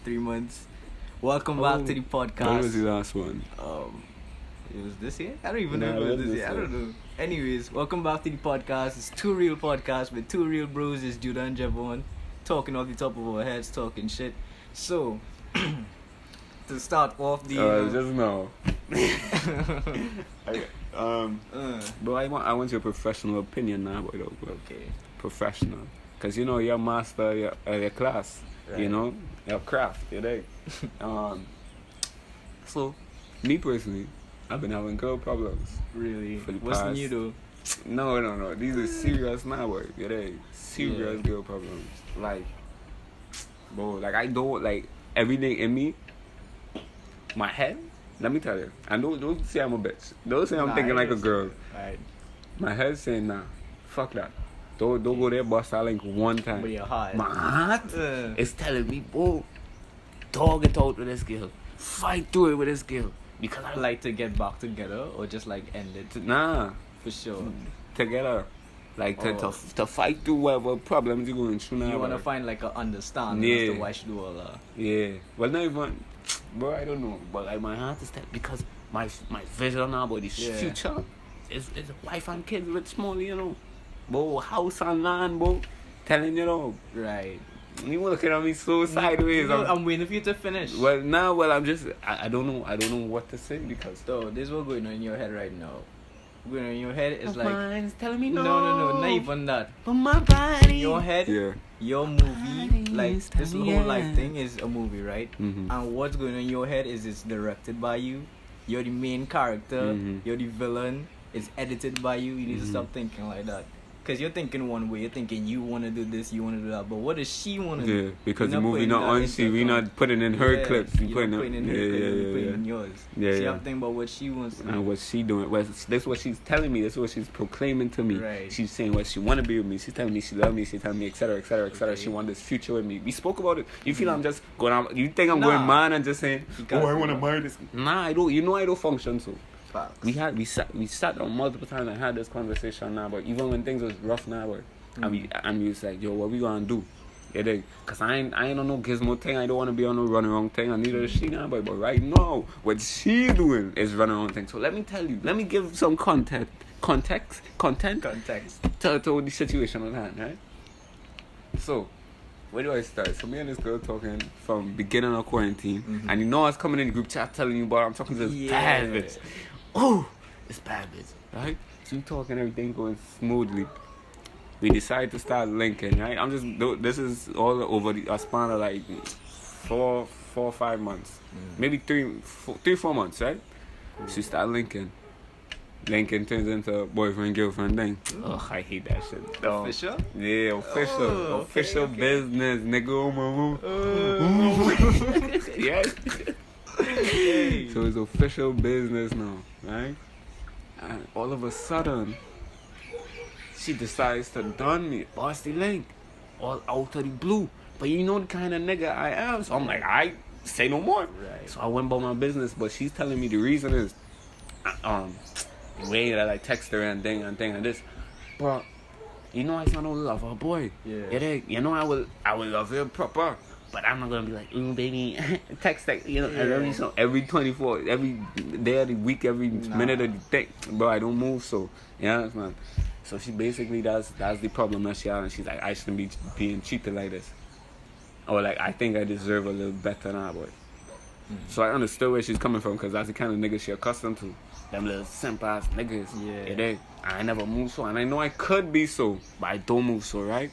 3 months. Welcome back to the podcast. When was the last one? It was this year? I don't even know Nah, if it it was was this this year. I year. don't know. Anyways, welcome back to the podcast. It's Two Real Podcasts with two real bros. It's Judah and Javon talking off the top of our heads, talking shit. So, to start off the... Just now. But I want your professional opinion now, boy. Though, bro. Okay. Professional, cause you know you're master your class. Right. You know your craft. You dig? So, me personally, I've been having girl problems. Really? For the What's past- new though? No. These are serious now, boy. You dig? Serious Yeah. girl problems. Like, bro, like I don't like everything in me. My head. Let me tell you. And don't say I'm a bitch. Don't say I'm Nah, thinking I like a understand. girl. Alright. My head's saying, nah, fuck that. Don't go there, bust out like one time. But your heart. My heart is telling me, bro, dog it out with this girl. Fight through it with this girl. Because I Like to get back together or just like end it? nah, For sure. together. Like Oh. to fight through whatever problems you're going through now. You want to bro. find like a understanding as Yeah. to why she do all that. Yeah. Well, not even, bro, I don't know. But like my heart is telling, because my vision now about this Yeah. future is a wife and kids with small, you know. Bro, house and land, bro. Telling you know. Right. You looking at me so sideways. No, I'm waiting for you to finish. I'm just I don't know what to say because So this is what going on in your head right now. Going on in your head is like mine's telling me no, not even that. But my body. In your head, Yeah. your movie, like Body's this whole telling life me. thing is a movie, right? Mhm. And what's going on in your head is it's directed by you. You're the main character. Mhm. You're the villain. It's edited by you. You need to Mhm. stop thinking like that. Because you're thinking one way. You're thinking you want to do this, you want to do that. But what does she want to do? Yeah, because You're the movie putting not that on into she, we account. not putting in her Yeah, clips. We you're not putting in her clips, you're yeah, putting yeah. in yours. Yeah, So you yeah. have to think about what she wants to do. And what she doing? That's what she's telling me. That's what she's proclaiming to me. Right. She's saying what she want to be with me. She's telling me she love me. She's telling me etc. etc. Okay. She want this future with me. We spoke about it. You feel I'm just going out? You think I'm going Nah. mad and just saying, You can't oh, I do want to that. marry this? Nah, I don't. You know I don't function so. Facts. We sat down multiple times and had this conversation now, but even when things was rough now, but and we was like, yo, what we gonna do? Yeah, they, cause I ain't on no gizmo thing. I don't wanna be on no run around thing. And neither is she now, but right now, what she's doing is running around thing. So let me tell you, let me give some content Context. to the situation on hand, right? So, where do I start? So me and this girl talking from beginning of quarantine, Mhm. and you know I was coming in the group chat telling you about I'm talking to this Yeah. bad bitch. Oh, it's bad bitch, right? So we talking, everything going smoothly. We decided to start linking, right? This is all over a span of like 4 or 5 months, maybe 3-4 months, right? So we start linking. Linking turns into boyfriend girlfriend thing. Oh, I hate that shit. Oh. Official? Yeah, official. Oh, okay, official okay. business, nigga. Oh, my yes. Hey. So it's official business now, right? And all of a sudden, she decides to done me, boss the link, all out of the blue. But you know the kind of nigga I am, so I'm like, I say no more. Right. So I went about my business, but she's telling me the reason is, the way that I text her and thing and this. But you know I not no love her boy. Yeah. You know I will love her proper. But I'm not gonna be like, ooh baby, text that, you know, Yeah. every 24, every day of the week, every minute of the day, bro. I don't move, so yeah, man. So she basically that's the problem that she has, and she's like, I shouldn't be being treated like this, or like I think I deserve a little better now, boy. So I understood where she's coming from, because that's the kind of nigga she accustomed to. Them little simp ass niggas. Yeah. I never move so, and I know I could be so, but I don't move so, right?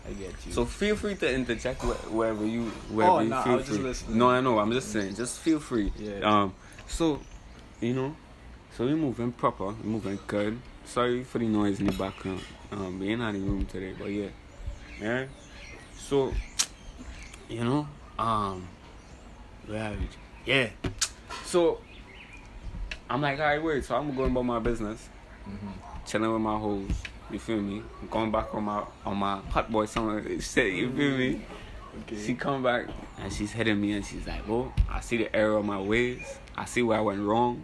I get you. So feel free to interject wherever you nah, feel I free. was just listening. No, I know. I'm just saying. Just feel free. Yeah. So, you know, so we're moving proper. We're moving good. Sorry for the noise in the background. We ain't had the room today, but yeah. Yeah. So, you know, where are we? Yeah. So, I'm like, alright, wait. So I'm going about my business, chilling with my hoes. You feel me? I'm going back on my hot boy summer shit. You feel me? Okay. She come back and she's hitting me and she's like, "Oh, I see the error of my ways. I see where I went wrong.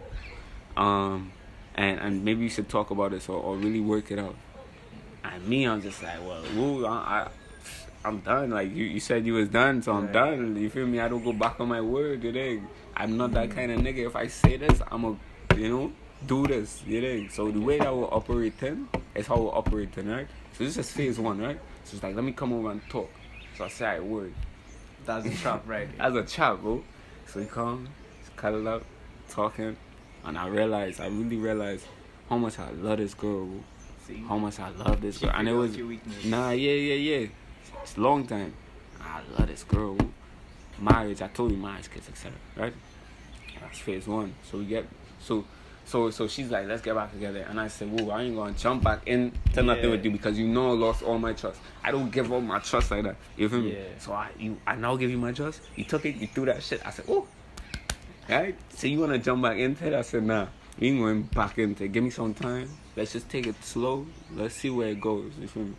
And maybe you should talk about this or really work it out." And me, I'm just like, well, woo, I I'm done. Like you said you was done, so I'm Right. done. You feel me? I don't go back on my word, you dig? I'm not that kind of nigga. If I say this, I'ma, do this, you dig? So the way that we're operating is how we're operating, right? So this is phase one, right? So it's like, let me come over and talk. So I say, word. That's a trap, right? As a chap, bro. So he come, cuddle up, talking, and I really realized how much I love this girl, bro. See? How much I love this girl. And it Figure out was, your weakness. yeah. It's a long time. I love this girl, bro. Marriage, I told you marriage, kids, etc. Right? That's phase one. So we get, so she's like, let's get back together. And I said, whoa, I ain't gonna jump back into nothing Yeah. with you because you know I lost all my trust. I don't give up my trust like that. You feel me? Yeah. So I now give you my trust. You took it, you threw that shit. I said, oh. Right? So you wanna jump back into it? I said, nah. We ain't going back into it. Give me some time. Let's just take it slow. Let's see where it goes. You feel me?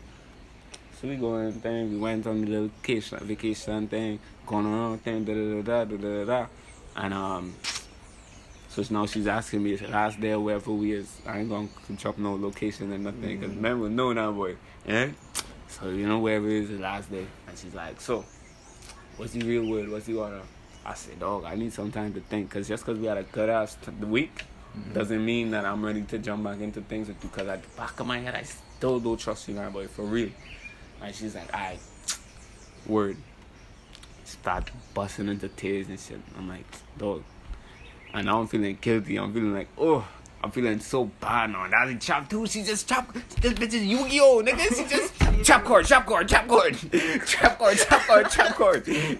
So we going thing. We went on the little vacation thing, going around thing, da. And so now she's asking me, it's the last day or wherever we is. I ain't gonna drop no location or nothing, because remember, no now, boy. Yeah? So, wherever it is, the last day. And she's like, so, what's the real word? What's the order? I said, dog, I need some time to think, because just because we had a good ass week doesn't mean that I'm ready to jump back into things with you, because at the back of my head, I still don't trust you now, boy, for real. And she's like, alright, word. Start busting into tears and shit. I'm like, dog. And now I'm feeling guilty. I'm feeling like, oh, I'm feeling so bad now. That's a chop too. She just chop. This bitch is Yu-Gi-Oh, nigga. She just chop cord. This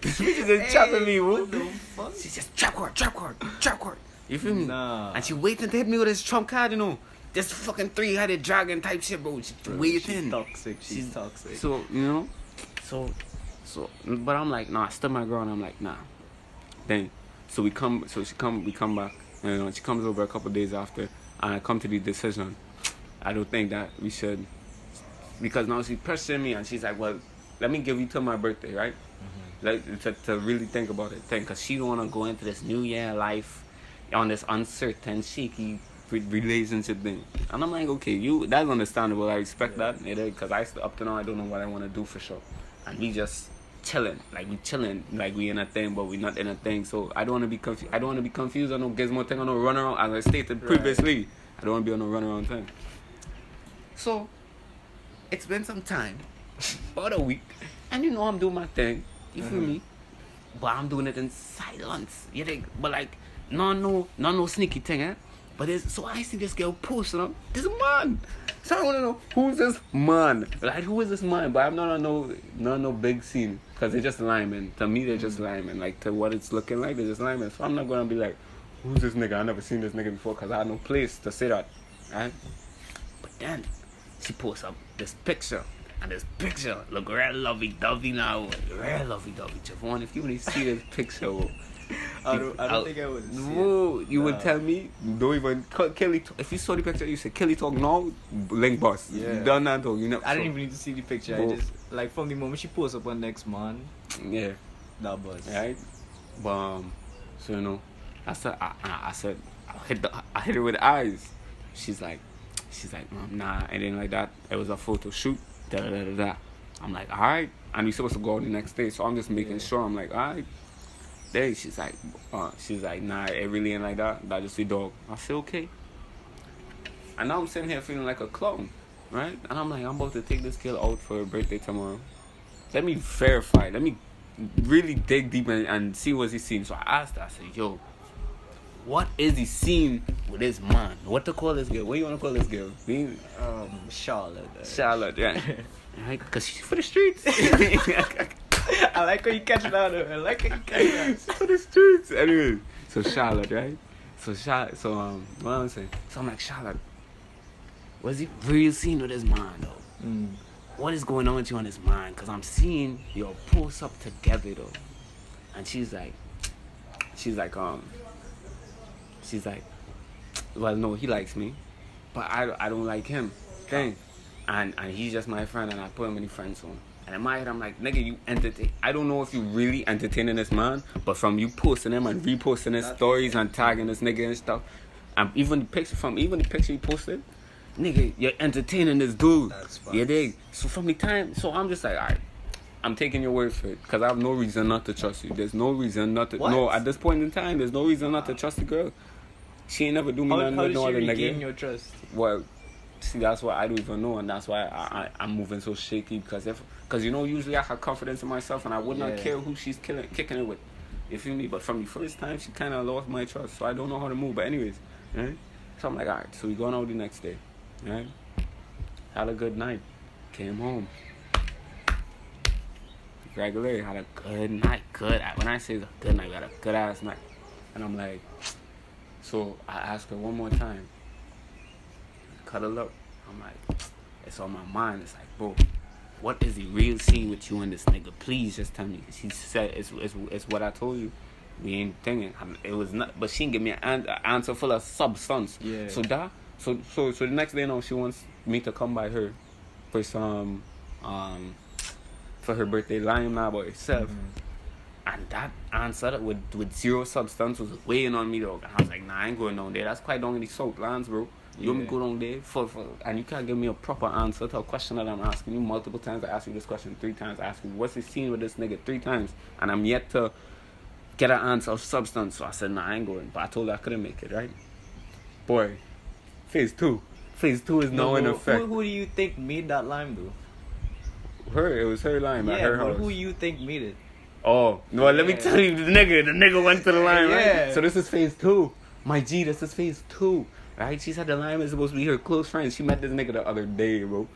bitch is just chopping me, bro. What the fuck? She just chop cord. You feel me? Nah. And she waiting to hit me with this trump card, This fucking three-headed dragon type shit, bro. She waiting. She's toxic. She's toxic. So, but I'm like, nah, I stood my girl and I'm like, nah. Then, we come back, and she comes over a couple days after, and I come to the decision. I don't think that we should, because now she's pressuring me and she's like, well, let me give you till my birthday, right? Like, to really think about it, because she don't want to go into this new year life on this uncertain, shaky relationship thing. And I'm like, okay, that's understandable. I respect that, because up to now I don't know what I want to do for sure, and we just chilling, like we in a thing, but we not in a thing. So I don't want to be confused. I don't want to be confused on no gizmo thing, on no run around. As I stated previously, I don't want to be on no run around thing. So it's been some time, about a week, and I'm doing my thing. You feel me? But I'm doing it in silence. You think? But like, no sneaky thing, eh? But so I see this girl posting up. This man. So I want to know, who's this man? Like, who is this man? But I'm not on no big scene, because they're just linemen. To me, they're just linemen. Like, to what it's looking like, they're just linemen. So I'm not going to be like, who's this nigga? I never seen this nigga before, because I had no place to say that. Right? But then she posts up this picture. And this picture look real lovey-dovey now. Real lovey-dovey. Javon, if you really see this picture, I don't think I would. No, you would tell me. Don't even Kelly. If you saw the picture, you say Kelly talk now. Link boss. Yeah. Done that talk. I didn't even need to see the picture. I just like from the moment she posts up on next month. Yeah. That buzz. Right. But so I said I hit her with the eyes. She's like, nah, it ain't like that. It was a photo shoot. Da. I'm like, all right. And we supposed to go out the next day, so I'm just making sure. I'm like, all right. Then she's like, nah, it really ain't like that. That just the dog. I said, okay. And now I'm sitting here feeling like a clown, right? And I'm like, I'm about to take this girl out for her birthday tomorrow. Let me verify. Let me really dig deep and see what he's seen. So I asked her, I said, yo, what is he seeing with this man? What to call this girl? What do you want to call this girl? Charlotte. Charlotte, yeah. Right? Because she's for the streets. I like how you catch it out of her. I like how you catch it out. She's for the streets. Anyway, so Charlotte, right? What I'm saying? So I'm like, Charlotte, what's he really seeing with his mind, though? What is going on with you on his mind? Because I'm seeing your posts up together, though. And she's like, well, no, he likes me, but I don't like him. Dang. And he's just my friend, and I put him in the friend zone. And in my head, I'm like, nigga, you entertain. I don't know if you really entertaining this man, but from you posting him and reposting his stories and tagging this nigga and stuff, and even the picture you posted, nigga, you're entertaining this dude. That's fine. You dig? So from the time, so I'm just like, alright, I'm taking your word for it because I have no reason not to trust you. There's no reason not to. What? No, at this point in time, there's no reason not to trust the girl. She ain't never do me nothing How with did no she other regain nigga. your trust? Well, see, that's what I don't even know, and that's why I'm moving so shaky because you know, usually I have confidence in myself, and I would not Yeah. care who she's kicking it with. You feel me? But from the first time, she kind of lost my trust, so I don't know how to move. But anyways, right? So I'm like, all right, so we going out the next day, right? Had a good night, came home. Regularly had a good night, when I say a good night, we had a good ass night. And I'm like, so I asked her one more time, cuddle up. I'm like, it's on my mind. It's like, bro, what is the real scene with you and this nigga? Please just tell me. She said, it's what I told you. We ain't thinking. It was not, but she didn't give me an answer full of substance. Yeah. So the next day, now she wants me to come by her for some, for her birthday lime now by herself. And that answer with zero substance was weighing on me, though. And I was like, nah, I ain't going down there. That's quite down in the Southlands, bro. You want me to go down there and you can't give me a proper answer to a question that I'm asking you multiple times. I asked you this question 3 times. I asked you, what's the scene with this nigga 3 times? And I'm yet to get an answer of substance. So I said, nah, I ain't going. But I told her I couldn't make it, right? Boy, phase 2. Phase 2 is now in effect. Who do you think made that lime, though? It was her line at her but house. who you think made it? Oh, no, let me tell you, the nigga went to the line, Yeah. right? So this is phase 2. My G, this is phase 2. Right? She said the line is supposed to be her close friend. She met this nigga the other day, bro.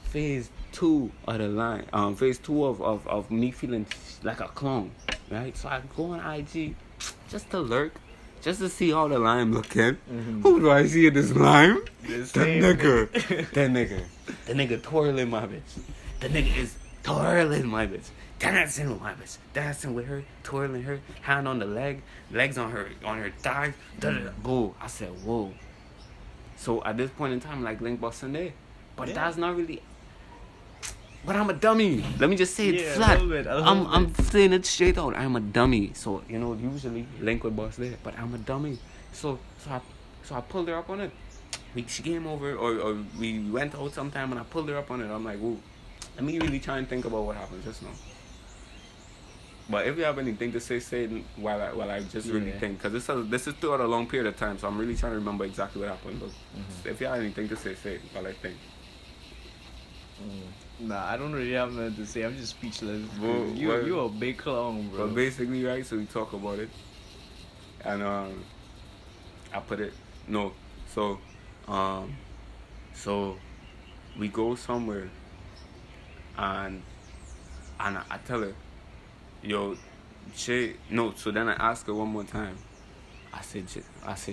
Phase 2 of the line. Phase 2 of me feeling like a clone. Right? So I go on IG just to lurk. Just to see how the lime looking. Who do I see in this lime? The nigga. The nigga twirling my bitch. The nigga is twirling my bitch. Dancing with my bitch. Dancing with her. Twirling her. Hand on the leg. Legs on her thigh. Boo. I said, whoa. So at this point in time, like Link busting there. But that's not really. But I'm a dummy. Let me just say it flat. I'm saying it straight out. I'm a dummy. So, you know, usually Link would bust there. But I'm a dummy. So I pulled her up on it. She came over, or we went out sometime and I pulled her up on it. I'm like, whoa. Let me really try and think about what happened just now. But if you have anything to say it while I just really think. Because this is throughout a long period of time. So I'm really trying to remember exactly what happened. But if you have anything to say it while I think. Nah, I don't really have nothing to say. I'm just speechless. Bro, You're a big clown, bro. But basically, right, so we talk about it. And I put it, no. So we go somewhere. And I tell her, yo, no, so then I ask her one more time. I said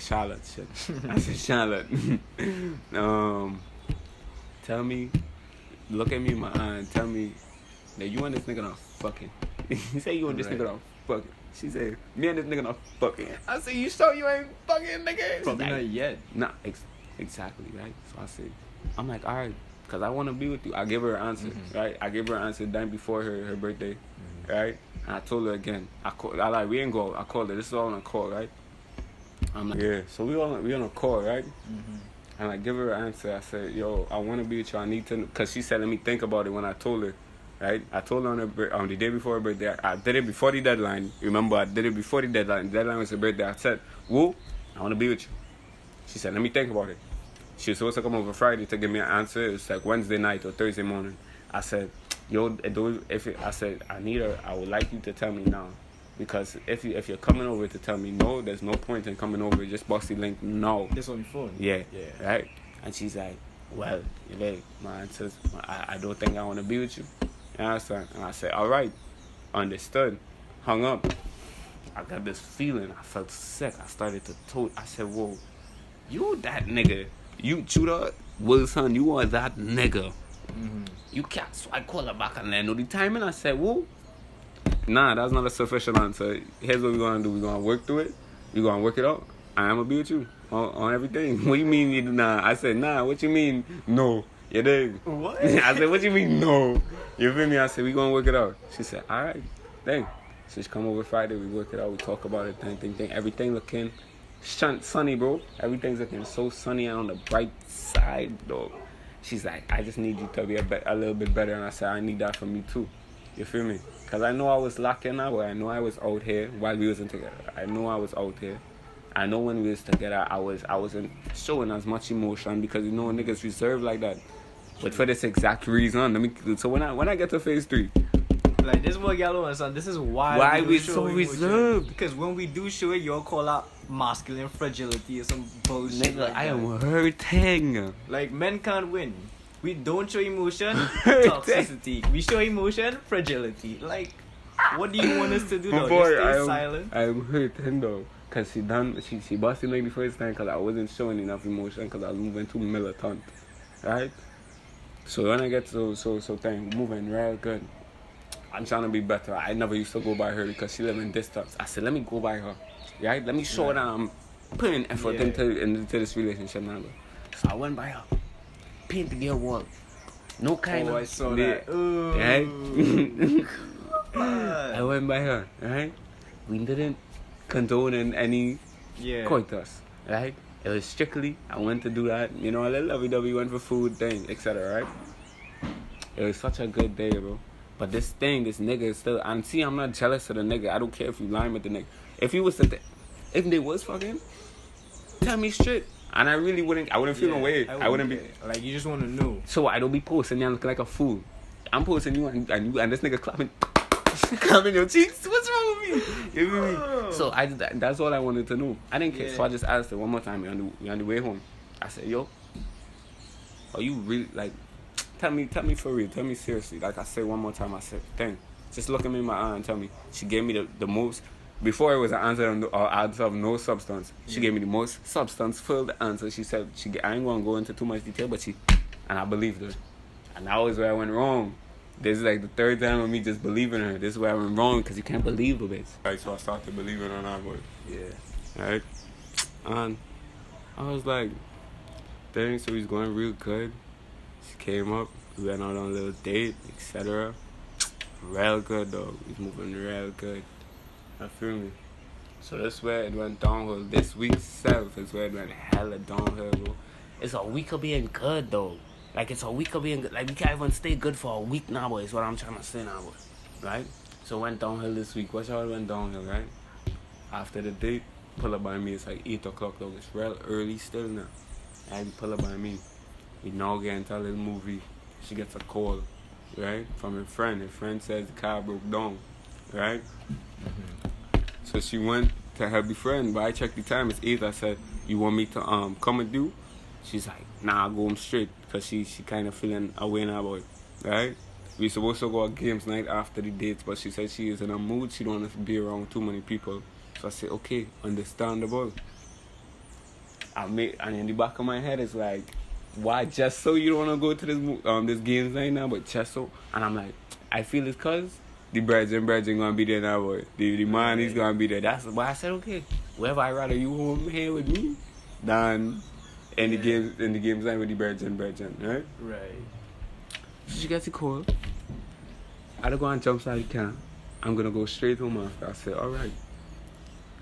Charlotte, shit. I said, Charlotte, tell me, look at me in my eye and tell me that you and this nigga not fucking. You say you and this nigga not fucking. She said, me and this nigga not fucking. I said, you sure you ain't fucking, nigga? Probably not yet. Nah, exactly, right? So I said, I'm like, all right, because I want to be with you. I gave her an answer, right? I gave her an answer the night before her birthday, right? And I told her again. We ain't go. I called her. This is all on a call, right? I'm like, yeah. So we on a call, right? And I give her an answer. I said, yo, I want to be with you. I need to, because she said, let me think about it when I told her, right? I told her on the day before her birthday. I did it before the deadline. Remember, I did it before the deadline. The deadline was her birthday. I said, whoa, I want to be with you. She said, let me think about it. She was supposed to come over Friday to give me an answer. It was like Wednesday night or Thursday morning. I said, yo, I said, I would like you to tell me now. Because if you're coming over to tell me no, there's no point in coming over. Just bust the link no. This on your phone? Yeah. Right? And she's like, well, my answer is, I don't think I want to be with you. You understand? And I said, all right, understood. Hung up. I got this feeling. I felt sick. I started to tote. I said, whoa, you that nigga. You, Chuda, Wilson, you are that nigga. You can't. So I call her back and then know the timing. I said, whoa. Nah, that's not a sufficient answer. Here's what we're going to do. We're going to work through it. We're going to work it out. I'm going to be with you on everything. What do you mean you do nah? I said, nah, what you mean no? You dig? What? I said, what you mean no? You feel me? I said, we're going to work it out. She said, all right. Dang. So she come over Friday. We work it out. We talk about it. Thing. Everything looking sunny, bro. Everything's looking so sunny and on the bright side, dog. She's like, I just need you to be a little bit better. And I said, I need that from you too. You feel me? Because I know I was locking now, but I know I was out here while we wasn't together. I know I was out here. I know when we was together, I wasn't showing as much emotion because, you know, niggas reserved like that. But for this exact reason, so when I get to phase 3, like this is what y'all don't understand. This is why we don't so show emotion. reserved. Because when we do show it, y'all call out masculine fragility or some bullshit. Nigga, like I that. am hurting. Like men can't win. We don't show emotion, Hurting. toxicity. We show emotion, fragility. Like, what do you want us to do? My Though? boy, Just stay silent. I am hurting though. Cause she busted me the first time cause I wasn't showing enough emotion cause I was moving too militant. Right? So when I get so moving real good. I'm trying to be better. I never used to go by her because she live in distance. I said, let me go by her. Right? Let me show her that I'm putting effort into this relationship now. So I went by her. Painted the wall. No kind of. I saw that. Right? I went by her. Right? We didn't condone in any coitus. Right? It was strictly, I went to do that. You know, a little lovey-dovey, went for food, thing, etc. Right? It was such a good day, bro. But this nigga is still, and see, I'm not jealous of the nigga. I don't care if you lying with the nigga. If he was if they was fucking, tell me straight. And I wouldn't feel no way. I wouldn't be. Like, you just want to know. So I don't be posting you looking like a fool. I'm posting you and this nigga clapping your cheeks. What's wrong with me? You feel me? So that's all I wanted to know. I didn't care. So I just asked her one more time on the way home. I said, yo, are you really, like, tell me for real. Tell me seriously. Like I said one more time, I said, dang. Just look at me in my eye and tell me. She gave me the most. Before it was an answer of no substance. She gave me the most substance-filled answer. She said, I ain't going to go into too much detail, but and I believed her. And that was where I went wrong. This is like the third time of me just believing her. This is where I went wrong because you can't believe a bitch. Right, so I started believing her now, boy. Yeah. Right? And I was like, dang, so he's going real good. She came up, we went out on a little date, etc. Real good, though. He's moving real good. I feel me? So that's where it went downhill. This week itself is where it went hella downhill, bro. It's a week of being good, though. Like, it's a week of being good. Like, we can't even stay good for a week now, boy. Is what I'm trying to say now, boy. Right? So it went downhill this week. Watch how it went downhill, right? After the date, pull up by me. It's like 8 o'clock, though. It's real early still now. And pull up by me. We now get into a little movie. She gets a call, right? From her friend. Her friend says the car broke down, right? So she went to her friend, but I checked the time. It's 8. I said, you want me to come and do? She's like, nah, I'll go home straight. Because she kind of feeling away now about it, right? We supposed to go to games night after the dates, but she said she is in a mood. She don't want to be around too many people. So I said, okay, understandable. And in the back of my head, it's like, why just so you don't want to go to this games night now, but just so? And I'm like, I feel it's because the brethren gonna be there now, boy. The man is gonna be there. That's why I said, okay, wherever I rather you home here with me than in the games night with the brethren, right? Right. So she gets a call. I don't go and jump out the car. I'm gonna go straight home after. I said, alright.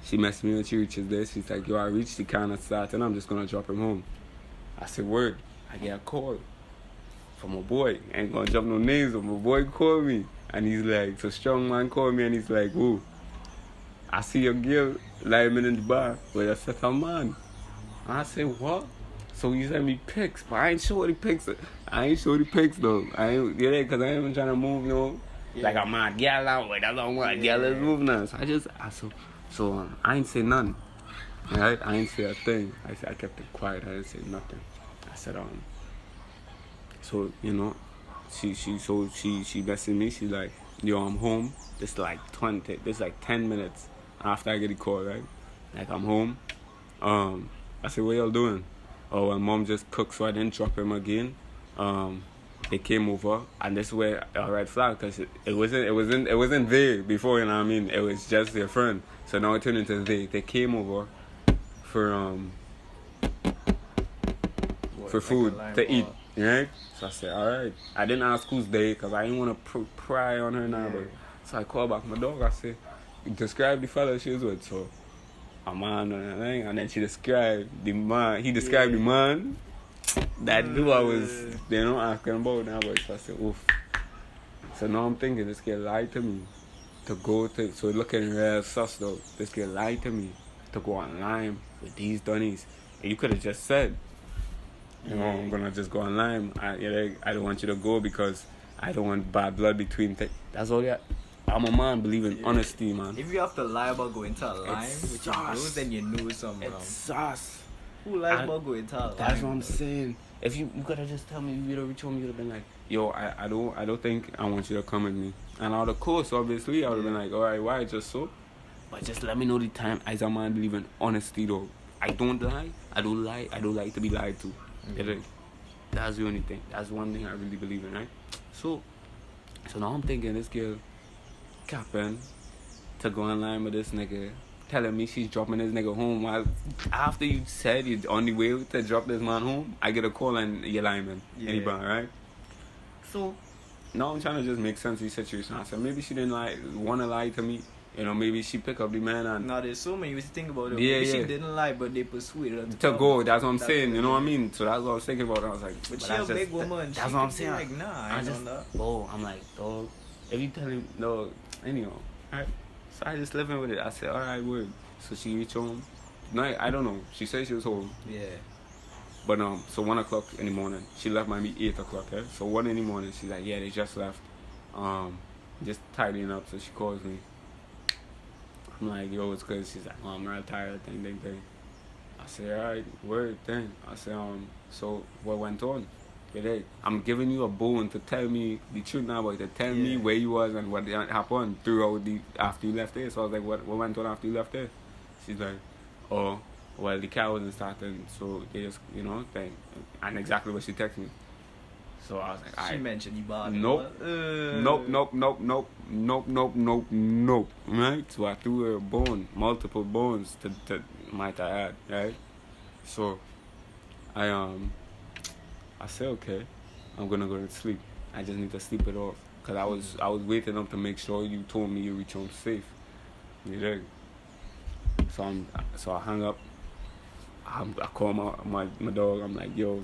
She messaged me when she reaches there. She's like, yo, I reached the car and start and I'm just gonna drop him home. I said, word. I get a call from my boy. I ain't gonna jump no names, but my boy called me. And he's like, so strong man called me and he's like, oh, I see your girl lying in the bar with a second man. And I said, what? So he sent me pics, but I ain't show the pics. I ain't show the pics though. Because I ain't even trying to move, like a mad girl out with that long one. Girl, let's move now. So I ain't say none. Right? I ain't say a thing. I kept it quiet. I didn't say nothing. I said, so, she messaged me. She's like, yo, I'm home. This like 10 minutes after I get the call, right? Like, I'm home. I said, what y'all doing? Oh, well, mom just cooked, so I didn't drop him again. They came over, and this is where a red flag, because it wasn't they before, you know what I mean? It was just their friend. So now it turned into they. They came over for food to eat, right? So I said, all right. I didn't ask who's they, because I didn't want to pry on her now. But so I called back my dog. I said, describe the fella she was with. So a man and then she described the man. He described the man that who I was, asking about now. But so I said, oof. So now I'm thinking this girl lied to me to go to, so looking real sus though. This girl lied to me to go online with these dunnies. And you could have just said, you know, I'm gonna just go online. I don't want you to go because I don't want bad blood between that's all that. I'm a man believing in honesty, man. If you have to lie about going to a line It's with your sus. bros, then you know something wrong. It's sus. Who lies I- about going to a line? That's what I'm saying. If you could have just tell me you would have reached home, you'd have been like, yo, I don't think I want you to come with me. And out of course, obviously, I would have been like, alright, why just so? But just let me know the time. As a man believe in honesty though. I don't lie. I don't lie. I don't like to be lied to. Get it? That's the only thing. That's one thing I really believe in, right? So now I'm thinking this girl capping to go online with this nigga, telling me she's dropping this nigga home. While after you said you're on the way to drop this man home, I get a call and you're lying, man. Yeah. Anybody, right? So now I'm trying to just make sense of the situation. I said maybe she didn't want to lie to me. You know, maybe she pick up the man and Now there's so many ways to think about it. Yeah, Maybe she yeah. didn't lie, but they persuaded her to go. That's what I'm That's saying. what You know it what I is. mean? So that's what I was thinking about. I was like, But she that's a just- big woman. That's She what I'm could be saying. like, nah, I ain't on that. I'm like, dog. If you tell him, no, anyhow, alright. So I just living with it. I said, alright, word. So she reached home. No, I don't know. She said she was home. Yeah. But so 1 o'clock in the morning. She left maybe 8 o'clock, yeah? So 1 in the morning, she's like, yeah, they just left. Just tidying up, so she calls me. I'm like, yo, it's good. She's like, oh, I'm real tired, thing. I said, alright, word, thing. I said, so what went on? Today, I'm giving you a bone to tell me the truth now, but to tell me Yeah. where you was and what happened throughout after you left there. So I was like, what went on after you left there? She's like, oh, well, the car wasn't starting, so they just, you know, thing. And exactly what she texted me. So I was like, She alright. mentioned you bad. Nope. Nope. Right? So I threw her a bone, multiple bones to might I add, right? So I said, okay, I'm gonna go to sleep. I just need to sleep it off. Cause I was waiting up to make sure you told me you reach home safe. You dig? So I hung up. I call my dog. I'm like, yo,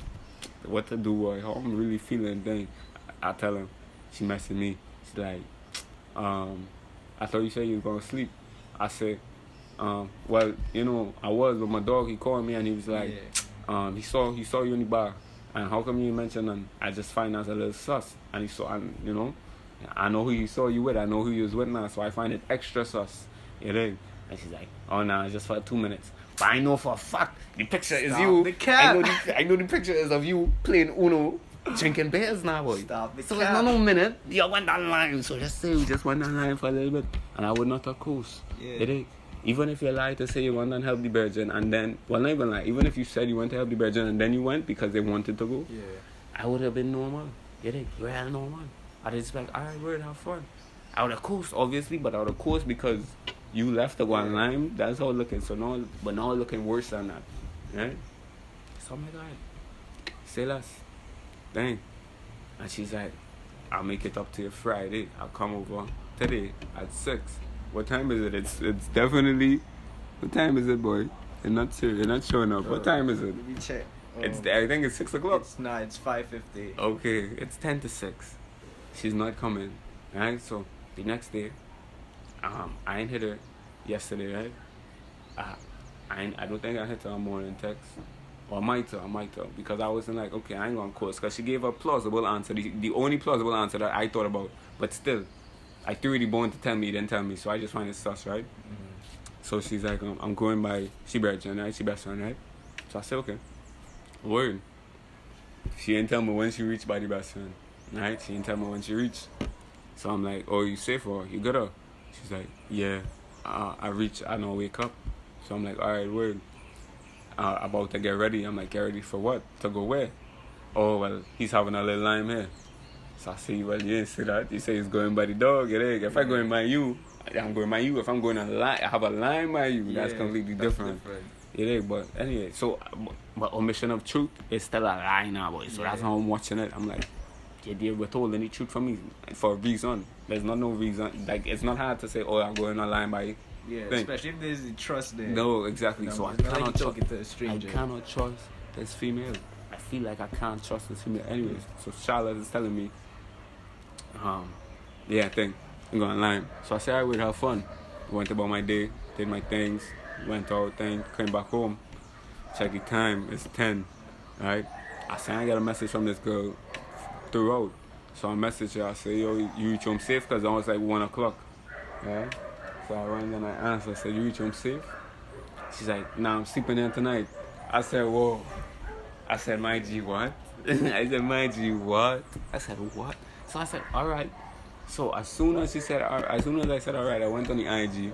what to do, boy? How I'm really feeling. Then I tell him. She messaged me. She's like, I thought you said you were gonna sleep. I said, well, you know, I was, but my dog, he called me and he was like, he saw you in the bar, and how come you mentioned? And I just find out a little sus. And he saw, and you know, I know who you saw you with. I know who you was with now, so I find it extra sus. You know? And she's like, oh, nah, it's just for 2 minutes. But I know for a fact the picture is Stop you. the cap. I know the picture is of you playing Uno, drinking beers now, boy. Stop the So cap. it's not no minute. You went online. So just say we just went online for a little bit. And I would not have course. Yeah. You dig? Even if you lied to say you went and help the virgin and then, well, not even lie, even if you said you went to help the virgin and then you went because they wanted to go, Yeah. I would have been normal. You dig? Real normal. I'd expect, alright, we're have fun. Out of course, obviously, but out of course because you left to go online, that's how it looking. So now, but now it's looking worse than that. Right? So I'm like, alright, say less. Dang. And she's like, I'll make it up to you Friday. I'll come over today at 6. What time is it? It's definitely, what time is it, boy? You're not serious. You're not showing up. What time is it? Let me check. I think it's 6 o'clock. It's 5:50. Okay, it's 10 to 6. She's not coming. Right? So the next day, I ain't hit her yesterday, right? I don't think I hit her on morning text. Or I might have. Because I wasn't like, okay, I ain't gonna course. Because she gave a plausible answer. The only plausible answer that I thought about. But still, I threw the bone to tell me, didn't tell me. So I just find it sus, right? So she's like, I'm going by she virgin, right? She best friend, right? So I said, okay. Word. She didn't tell me when she reached by the best friend, right? She didn't tell me when she reached. So I'm like, oh, you safe or you good up? She's like, yeah. I reached, I don't wake up. So I'm like, alright, word. About to get ready. I'm like, get ready for what? To go where? Oh, well, he's having a little lime here. So I say, well, you didn't say that. You say he's going by the dog. If I go in by you, I'm going by you. If I'm going on line, I have a line by you. That's completely different. But anyway, so, but omission of truth is still a lie now, boy. So that's how I'm watching it. I'm like, they withholding the truth from me for a reason. There's not no reason. Like, it's not hard to say, oh, I'm going online by you. Yeah, Thing. especially if there's the trust there. No, exactly. So I it's not like cannot you talking to a I stranger. cannot trust this female. I feel like I can't trust this female. Anyways, so Charlotte is telling me, Yeah, thing. I'm going Lime. So I said, I would have fun. Went about my day, did my things, went out, thing, came back home. Check the time, it's 10, right? I said, I got a message from this girl throughout. So I messaged her, I said, yo, you reach home safe? Because it was like 1 o'clock, right? So I rang and I answered, I said, you reach home safe? She's like, nah, I'm sleeping there tonight. I said, whoa. I said, my G, what? I said, my G, what? I said, what? So I said, all right. So as soon as I said, all right, I went on the IG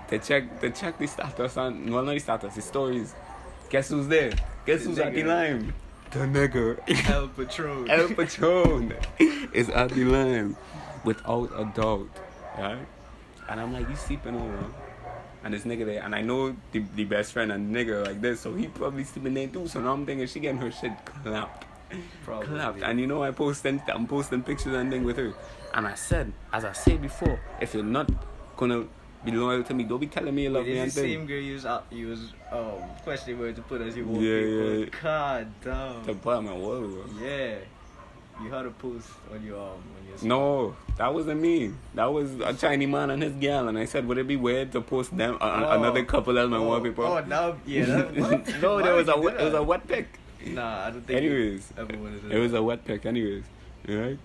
to check the status on, well, not the status, the stories. Guess who's there? Guess who's at the Lime? The nigga. El Patron. El Patron is at the Lime, without a doubt, right? And I'm like, you sleeping over? And this nigga there, and I know the best friend and nigga like this, so he probably sleeping there too. So now I'm thinking she getting her shit clapped. Probably. Clapped. And you know I'm posting pictures and thing with her. And I said, as I said before, if you're not gonna be loyal to me, don't be telling me you love me and It's the thing. same girl you was questioning where to put as you walk. Yeah. God damn. To put on my wall, bro. Yeah. You had a post on your No, that wasn't me. That was a Chinese man and his girl. And I said, would it be weird to post them another couple as my wallpaper? Oh, now that what? No, Why there was would you do it was a that? wet pic. Nah, I don't think. Anyways, Ever wanted to it was a wet pic. Anyways, right?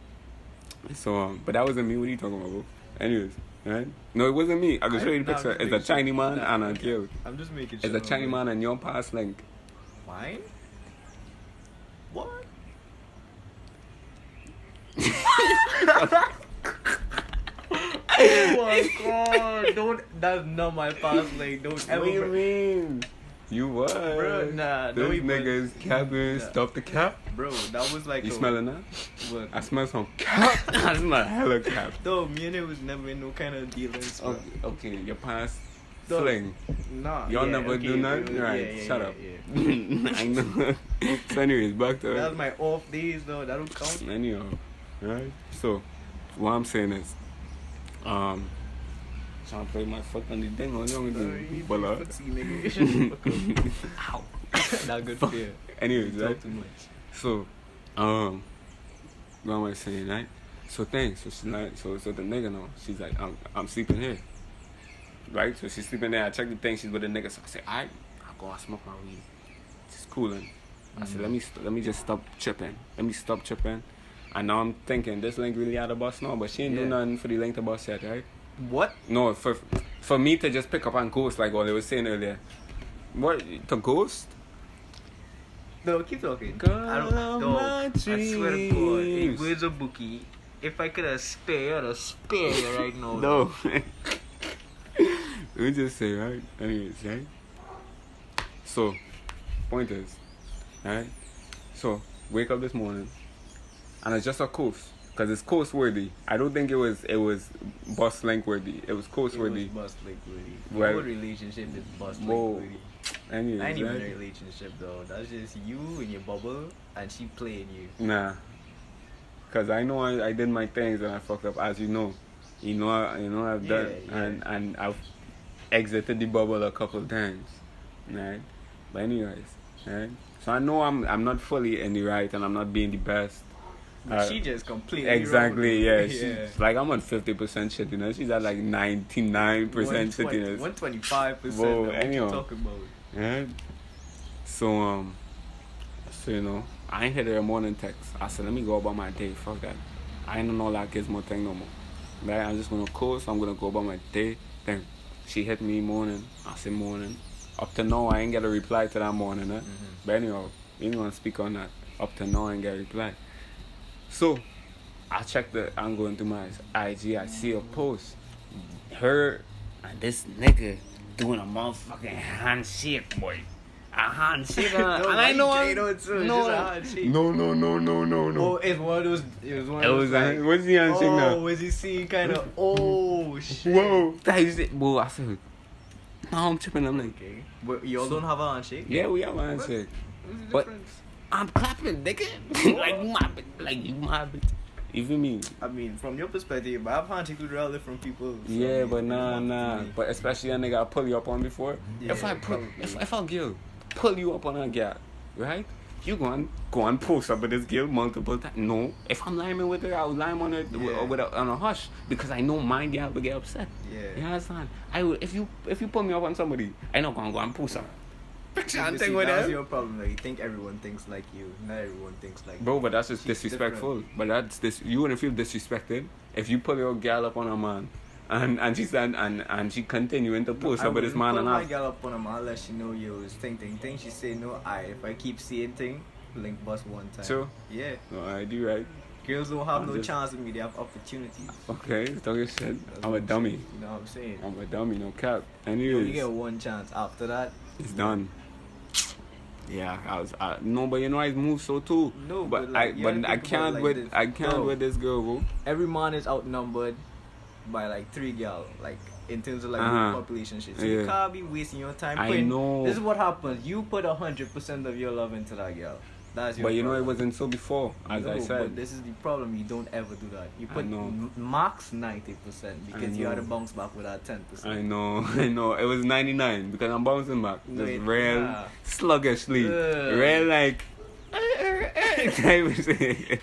So, but that wasn't me. What are you talking about, bro? Anyways, right? No, it wasn't me. I can show you the Nah, picture. I'm just It's a making sure. Chinese man Nah, and a okay. girl. I'm just making sure. It's a Chinese man and your past link. Mine? What? Oh my god! Don't. That's not my past link. Don't ever. What do you mean? You was. Bro, nah, no, Those he was- niggas capping, Nah. stop the cap. Bro, that was like. You a- smelling that? What? I smell some cap. I smell hella cap. No, me and it was never in no kind of dealings. Bro. Okay, your past Dog. fling. Nah. Y'all yeah, never okay, do nothing? yeah, Right, yeah, shut yeah, up. yeah. I know. So anyways, back to That's my off days though. That don't count. anyhow, right? So, what I'm saying is, trying to play my foot on the thing, what you gonna do? Bola. Ow. Not good for you. Anyways, right? Talk too much. So, what am I saying, right? So thanks. So she's like, so the nigga know. She's like, I'm sleeping here, right? So she's sleeping there. I check the thing. She's with the nigga. So I say, alright, I'll go and smoke my weed. She's cooling. I said, let me just stop tripping. Let me stop tripping. And now I'm thinking this link really out of bus now, but she ain't do Yeah. nothing for the link to bus yet, right? What? No, for me to just pick up and ghost like what they was saying earlier. What to ghost? No, keep talking. Girl I don't of know. my I swear to God, in dreams. words of Bookie, if I could have spared, I'd spare you right now. No. Let me just say, right? Anyways, right? So, point is, right? So, wake up this morning, and it's just a coast, cause it's coast worthy. I don't think it was bus link worthy. It was coast It was worthy. bust like worthy. Well- Your relationship is bust like Whoa. worthy. I Anyways, ain't even in a right? relationship though. That's just you in your bubble and she playing you. Nah. Cause I know I did my things and I fucked up, as you know. You know I've done Yeah. and I've exited the bubble a couple of times, right? But anyways, right? So I know I'm not fully in the right and I'm not being the best. But she just completely Exactly, wrong. yeah. She's like I'm on 50% shittiness. She's at like 99% shittiness. 125%. Whoa, What you anyhow. talking about? Right? So you know, I ain't hit her a morning text. I said, let me go about my day. Fuck that. I ain't know that gizmo thing no more. Right? I'm just gonna coast. I'm gonna go about my day. Then she hit me morning. I said morning. Up to now, I ain't get a reply to that morning. But anyhow, we ain't gonna speak on that. Up to now, I ain't get a reply. So I'm going through my IG. I see a post. Her and this nigga doing a motherfucking handshake, boy. A handshake. And I know I'm... it's just a No, handshake. no. Oh, it's one of those. It was one It of was those. a, Like, what's the handshake oh, now? was he seeing kind of? Oh shit. Whoa. That is it. Whoa, I said, no, I'm tripping. I'm like, Okay, but y'all don't have a handshake. yeah, we have a handshake. What's the But- difference? I'm clapping, nigga. like you my bitch. You feel me? I mean, from your perspective, I've handshake with real different people. so Yeah, but it's nah. not to me. But especially a nigga I pull you up on before. Yeah, if I probably. pull you up on a girl, right? You go and post up with this girl multiple times. No. If I'm liming with her, I'll lime on her on a hush because I know my girl will get upset. Yeah. You understand? I will if you put me up on somebody, I not gonna go and post up. Picture and thing with That's them. your problem. Like, you think everyone thinks like you. Not everyone thinks like Bro, you. but that's just She's disrespectful. different. But that's this. You wouldn't feel disrespected if you put your girl up on a man, and she stand and she continuing to post I up with this wouldn't man put and my I. girl up on him unless she know you was think. She say no. If I keep seeing thing, link bust one time. True. Yeah. No, I do right. Girls don't have I'm no just- chance with me. They have opportunities. Okay, talk your shit. That's I'm what a dummy. saying. You know what I'm saying? I'm a dummy. No cap. You only get Anyways, one chance. After that, it's done. Yeah, no, but you know I move so too. No, but but, like, you I gotta think about can't it like with this. I can't Bro. with this girl, bro. every man is outnumbered by like 3 gal, like in terms of like Uh-huh. the population shit. So Yeah. you can't be wasting your time. I know. This is what happens. You put 100% of your love into that girl. That's your But you know it problem. wasn't so before, as I No, said. But this is the problem. You don't ever do that. You I put know. max 90% because you know. had to bounce back with that 10%. I know, I know. It was 99 because I'm bouncing back. No, Just it- real yeah. sluggishly. Ugh. Real like type of say.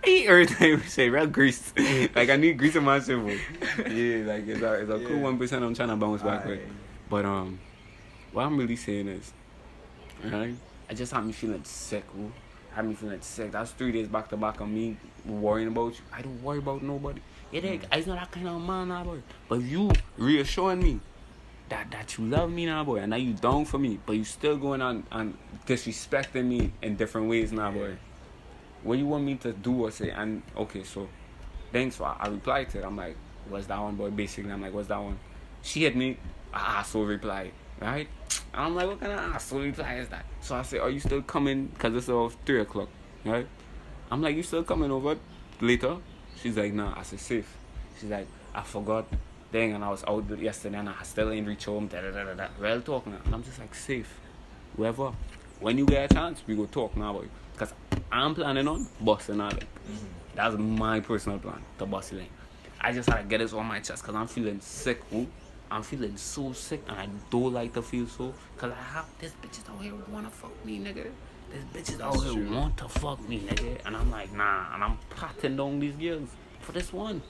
Eater type of say. Real grease. Like I need grease in my symbol. Yeah, like it's a cool Yeah. 1% I'm trying to bounce back with. Aye. But what I'm really saying is, right? I just had me feeling sick, bro. Had me feeling sick. That's 3 days back to back of me worrying about you. I don't worry about nobody. It ain't, it's not that kind of man, nah, boy. But you reassuring me that you love me now, boy, and that you down for me, but you still going on and disrespecting me in different ways now, boy. What you want me to do or say? And okay, so thanks. So I replied to it. I'm like, what's that one, boy? Basically, I'm like, what's that one? She hit me. So reply, right? And I'm like, what kind of asshole reply is that? So I say, are you still coming? Because it's off 3 o'clock, right? I'm like, you still coming over later? She's like, nah. I said, safe. She's like, I forgot. Dang, and I was out yesterday and I still ain't reach home. Real talk now. And I'm just like, safe. Whoever. When you get a chance, we go talk now, boy. Because I'm planning on busting out. That's my personal plan, to bust it. I just had to get this on my chest because I'm feeling sick, bro. I'm feeling so sick and I don't like to feel so. Because I have this bitches out here want to fuck me, nigga. This bitches out That's here true. want to fuck me, nigga. And I'm like, nah. And I'm patting down these girls for this one.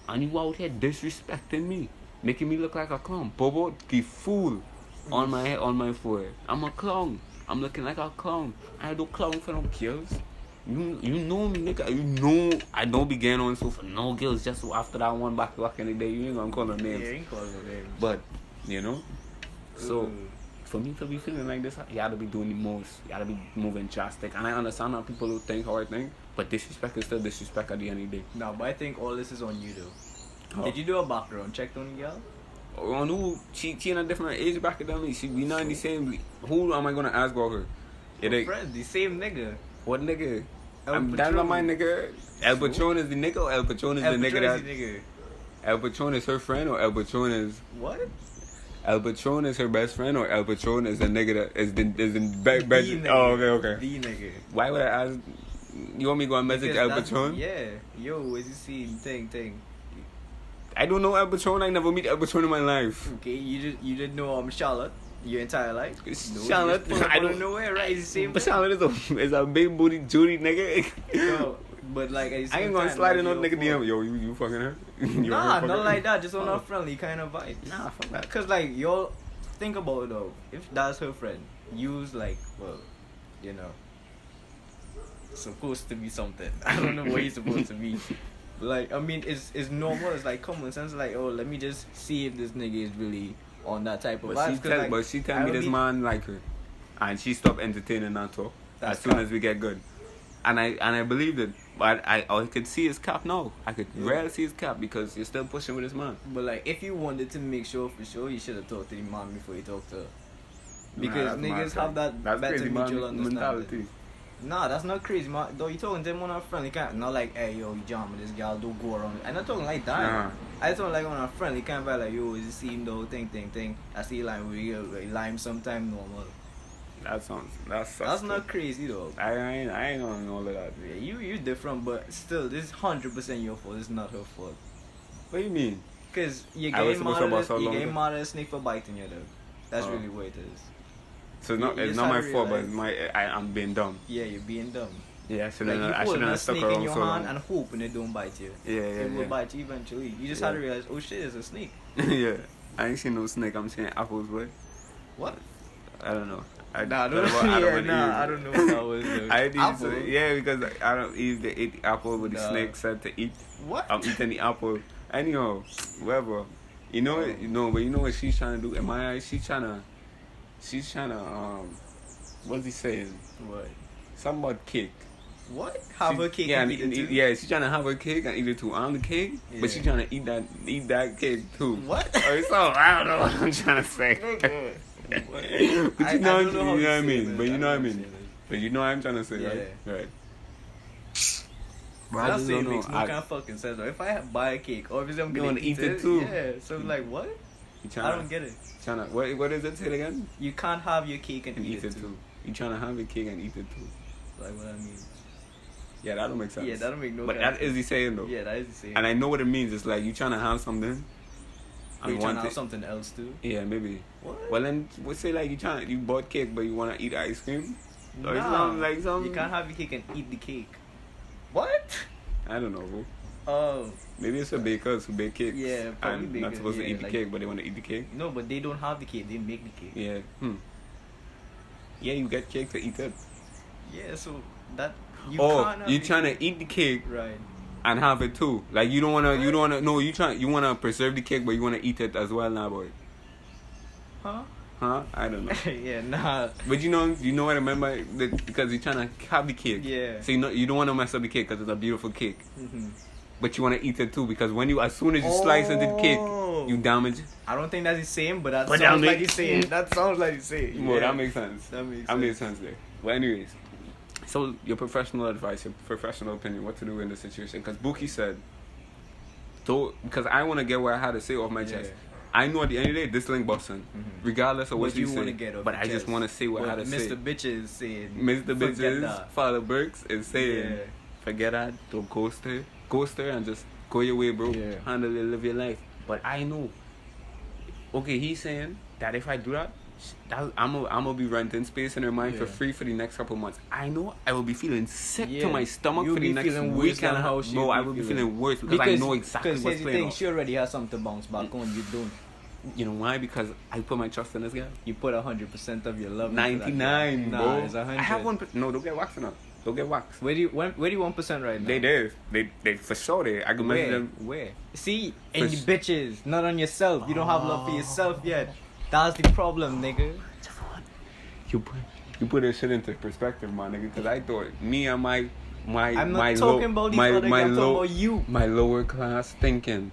And you out here disrespecting me. Making me look like a clown. Bobo, the fool on my head, on my forehead. I'm a clown. I'm looking like a clown. I don't clown for no girls. You know me, nigga. You know I don't be getting on so for no girls. Just after that one back in the day, you ain't gonna call no names. Yeah, ain't calling no names. But, you know, so Ooh. for me to be feeling like this, you gotta be doing the most. You gotta be moving drastic. And I understand how people will think how I think, but disrespect is still disrespect at the end of the day. No, but I think all this is on you though. Oh. Did you do a background check on the girl? On who? She in a different age bracket than me. She be not in the same. Who am I gonna ask about her? It ain't- Friend, the same nigga. what nigga? El That's not Patron. my nigga. El Patron is the nigga or El Patron is El the nigga Patron that. is the nigga. El Patron is her friend or El Patron is. What? El Patron is her best friend or El Patron is the nigga that is the back. The nigga. Oh, okay. The nigga. Why would I ask? You want me to go and message Because El that's- Patron? Yeah. Yo, is you seen thing? I don't know El Patron. I never meet El Patron in my life. Okay, you didn't know Charlotte your entire life. Charlotte, I don't know where, right? It's the same. But Charlotte is a big booty Judy nigga. No, but like at the I same ain't gonna time, slide like, in no yo, nigga fuck. DM. Yo, you fucking her? You Nah, fucking not her? like that. Just on Oh. a friendly kind of vibe. Nah, fuck that. Cause like y'all think about it though. If that's her friend, use like you know, supposed to be something. I don't know what he's supposed to be. Like I mean, it's normal. It's like common sense. Like let me just see if this nigga is really on that type of vibes. 'Cause, like, But she tell I me would this be- man like her, and she stopped entertaining that talk That's as soon cap. as we get good. And I believed it, but I could see his cap now. I could Yeah. rarely see his cap because you're still pushing with this man. But like, if you wanted to make sure for sure, you should have talked to the man before you talked to her. Nah, Because that's niggas mad, have that that's better crazy mutual man understanding. mentality. Nah, that's not crazy, man. Though you talking to him on a friendly kind, not like, hey yo, you jamming this girl, don't go around. I'm not talking like that. Nah. I talking like on a friendly kind of like, yo, is you see him though, thing. I see lime with you, like, lime sometime normal. That's That's not crazy though. I ain't on all of that. Yeah, you different, but still, this is 100% your fault. It's not her fault. What do you mean? Cause you I was getting supposed to bust her mad longer. at a snake for biting you though. That's Oh. really what it is. So You it's just not my had to fault, but realize- I'm being dumb. Yeah, you're being dumb. Yeah, so Like then you I holding shouldn't a have stuck snake in around your so hand long. and hoping it don't bite you. Yeah, It will yeah, bite you eventually. You just Yeah. had to realize, oh shit, it's a snake. yeah. Yeah, I ain't seen no snake. I'm seeing apples, boy. What? I don't know. Nah, I don't, I I don't know what that was. Though. I didn't Apple? say, yeah, because I don't eat the apple with the Nah. snake said to eat. What? I'm eating the apple. Anyhow, whatever. You know it, but you know what she's trying to do? In my eyes, she's trying to, what's he saying? What? Something about cake. What? Have a cake yeah, and eat it too? yeah, she's trying to have her cake and eat it too. I'm the cake, Yeah. but she's trying to eat that cake too. What? Or so I don't know what I'm trying to say. Nigga. But I you know, don't know how you to know what I say mean. this. But you know what I don't mean. say this. But you know what I'm trying to say, Yeah. right? But I That just saying don't makes know. no kind of fucking sense. If I buy a cake, obviously I'm You gonna wanna eat eat it too. Yeah. So like what? You I don't get it. Trying to, what is it? Say it again. You can't have your cake and And eat it too. too. You trying to have a cake and eat it too. Like what I mean? Yeah, that don't make sense. Yeah, that don't make no. But kind that of is he saying though. sense. Yeah, that is the same. And I know what it means. It's like you trying to have something. Are you and trying to want have it. something else too? Yeah, maybe. What? Well then, we'll say like you bought cake, but you want to eat ice cream. Or Nah, something like something. You can't have your cake and eat the cake. What? I don't know. Bro. Oh, Maybe it's the bakers who bake cakes. Yeah, probably and not bakers, supposed to yeah, eat the like- cake, but they want to eat the cake. no, but they don't have the cake. They make the cake. Yeah. Yeah, you get cake to eat it. Yeah, so that you Oh, can't have you the trying cake. to eat the cake Right. and have it too. Like you don't wanna. No, you wanna preserve the cake, but you wanna eat it as well, now, boy. Huh? Huh? I don't know. Yeah, nah. But you know what I remember? Because you're trying to have the cake. Yeah. So you don't want to mess up the cake because it's a beautiful cake. Mhm. But you want to eat it too because as soon as you slice into the cake, Oh. you damage. I don't think that's the same, but that But sounds that like make- the same. That sounds like the same. Well, that makes sense. That makes That makes sense there. Well, anyways, so your professional advice, your professional opinion, what to do in this situation? Because Buki said, because I want to get what I had to say off my chest. Yeah. I know at the end of the day, this link busting, regardless of what What you say. want to get off But your I just chest. want to say what I What had to say. Mr. Bitches saying. Mr. Forget Bitches, that. Father Burks is saying, Yeah. forget that, don't ghost her and just go your way, bro. Yeah. Handle it, live your life. But I know, okay, he's saying that if I do that, I'm gonna be renting space in her mind for Yeah. free for the next couple months. I know I will be feeling sick to Yeah. my stomach You'll for the be next feeling worse week than and a how half. she'll No, be I will be feeling. feeling worse because I know exactly here's what's the playing thing, out. she already has something to bounce back on. You don't. You know why? Because I put my trust in this guy. You put 100% of your love. into that 99, guy. bro. Nah, it's 100. I have 1%. No, don't get waxed enough. Don't get waxed. Where do you 1% right now? They there. They for sure there. I can measure Where? them. Where? See, in the Fish. bitches, not on yourself. You don't have love for yourself yet. That's the problem, nigga. You put this shit into perspective, my nigga. Because I thought me and my I'm not my talking about these other guys. I'm talking about you. my lower class thinking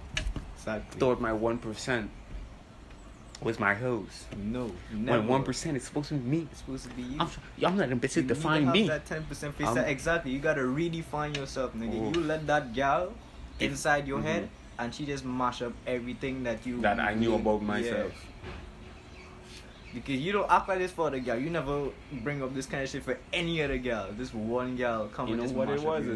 Exactly. thought my 1% was my hoes. No, never. When 1% is supposed to be me. It's supposed to be you. I'm letting bitches You need to define have me. That 10% face. I'm- Exactly. You gotta redefine yourself, nigga. Oh. You let that gal inside your Mhm. head, and she just mash up everything that you That I knew yeah, about myself. yeah. Because you don't act like this for the gal. You never bring up this kind of shit for any other gal. This one gal come You and know just what mash it up was? your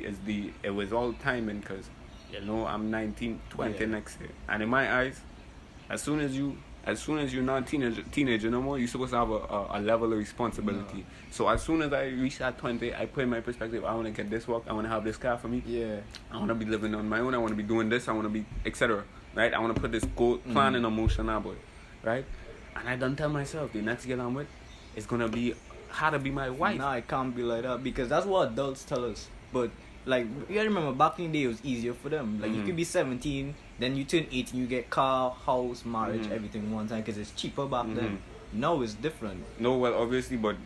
It's it was all timing because, you know, I'm 19, 20 Yeah. next year. And in my eyes, as soon as you're not teenager no more, you're supposed to have a level of responsibility. So as soon as I reach that 20, I put in my perspective, I want to get this work, I want to have this car for me. Yeah. I want to be living on my own, I want to be doing this, I want to be, etc. Right? I want to put this goal, plan in motion now, boy. Right? And I done tell myself, the next girl I'm with is going to be, how to be my wife. Nah, it can't be like that because that's what adults tell us. But like, you gotta remember, back in the day, it was easier for them. Like, you Mhm. could be 17, then you turn 18, you get car, house, marriage, Mhm. everything one time because it's cheaper back Mhm. then. Now it's different. No, well, obviously, but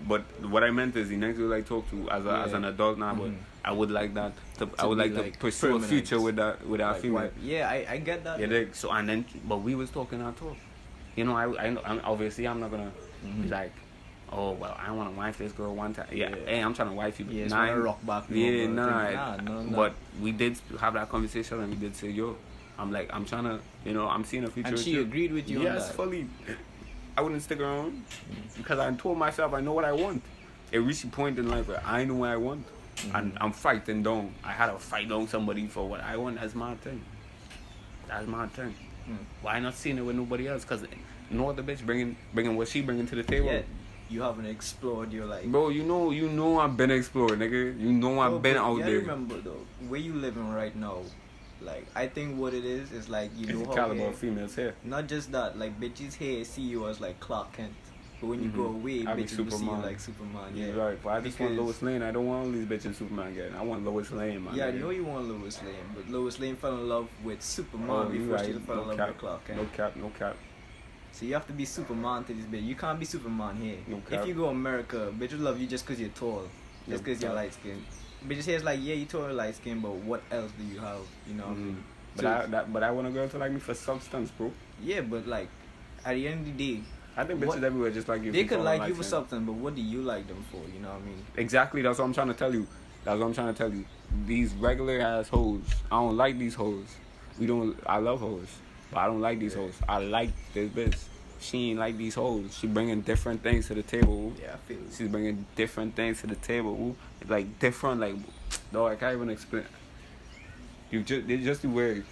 what I meant is the next girl I talk to as Yeah. an adult now, but Mhm. I would like that. I To would be, like to like, pursue a permanent. future with that Like, female. why- yeah, I get that. Yeah, so and then, but we was talking our talk. You know, I'm obviously I'm not gonna be like, oh well, I want to wife this girl one time. Yeah, Yeah. hey, I'm trying to wife you. Yeah, it's Nah, wanna rock back. no, Yeah, bro. nah. no. But we did have that conversation and we did say, yo, I'm trying to, I'm seeing a future. And with she you. agreed with you on Yes, that. fully. I wouldn't stick around because I told myself I know what I want. It reached a point in life where I know what I want, and I'm fighting down. I had to fight down somebody for what I want. That's my thing. That's my thing. Mm. Why not seeing it with nobody else? Cause no other bitch bringing what she bringing to the table. Yeah. you haven't explored your like. Bro, you know I've been exploring, nigga. You know I've been out yeah, there. Remember though, where you living right now, like I think what it is like you It's know the how caliber here, of females here. not just that, like bitches here see you as like Clark Kent, but when you go away, I be bitches will see you Superman. like Superman. Yeah, You're right, but I just want Because- Lois Lane. I don't want all these bitches Superman again. I want Lois Lane, man. Yeah, I know you want Lois Lane, but Lois Lane fell in love with Superman Oh, you before right. she fell in love with Clark Kent. No cap, no cap. So you have to be Superman to this bitch. You can't be Superman here. No cap. If you go America, bitches love you just because you're tall, just No because you're cap. light skinned. Bitches here is like, yeah, you tall and light skinned, but what else do you have? You know what I mean? But I want a girl to like me for substance, bro. Yeah, but like, at the end of the day, I think bitches What- everywhere just like you. they for could tall like and you for light-skinned. something, but what do you like them for? You know what I mean? Exactly, that's what I'm trying to tell you. These regular ass hoes, I don't like these hoes. I love hoes, but I don't like these hoes. I like this bitch. She ain't like these hoes. She bringing different things to the table. Yeah, I feel it. She's bringing different things to the table. Like different, like, dog, I can't even explain. They just the way,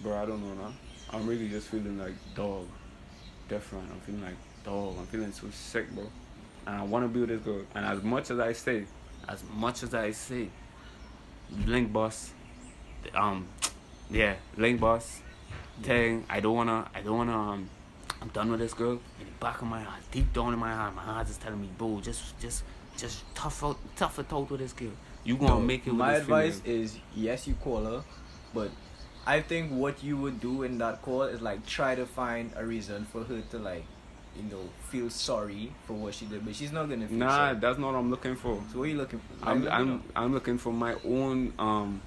bro, I don't know now. I'm really just feeling like, dog, different. I'm feeling like, dog, I'm feeling so sick, bro. And I want to be with this girl. And as much as I say, Link Boss, Link Boss thing, I don't wanna, I'm done with this girl. In the back of my heart, deep down in my heart is telling me, bro, just tough it out with this girl. You gonna make it with My this advice female. is, yes, you call her, but I think what you would do in that call is like try to find a reason for her to like, feel sorry for what she did, but she's not gonna feel Nah, sorry. that's not what I'm looking for. So what are you looking for? I'm looking for my own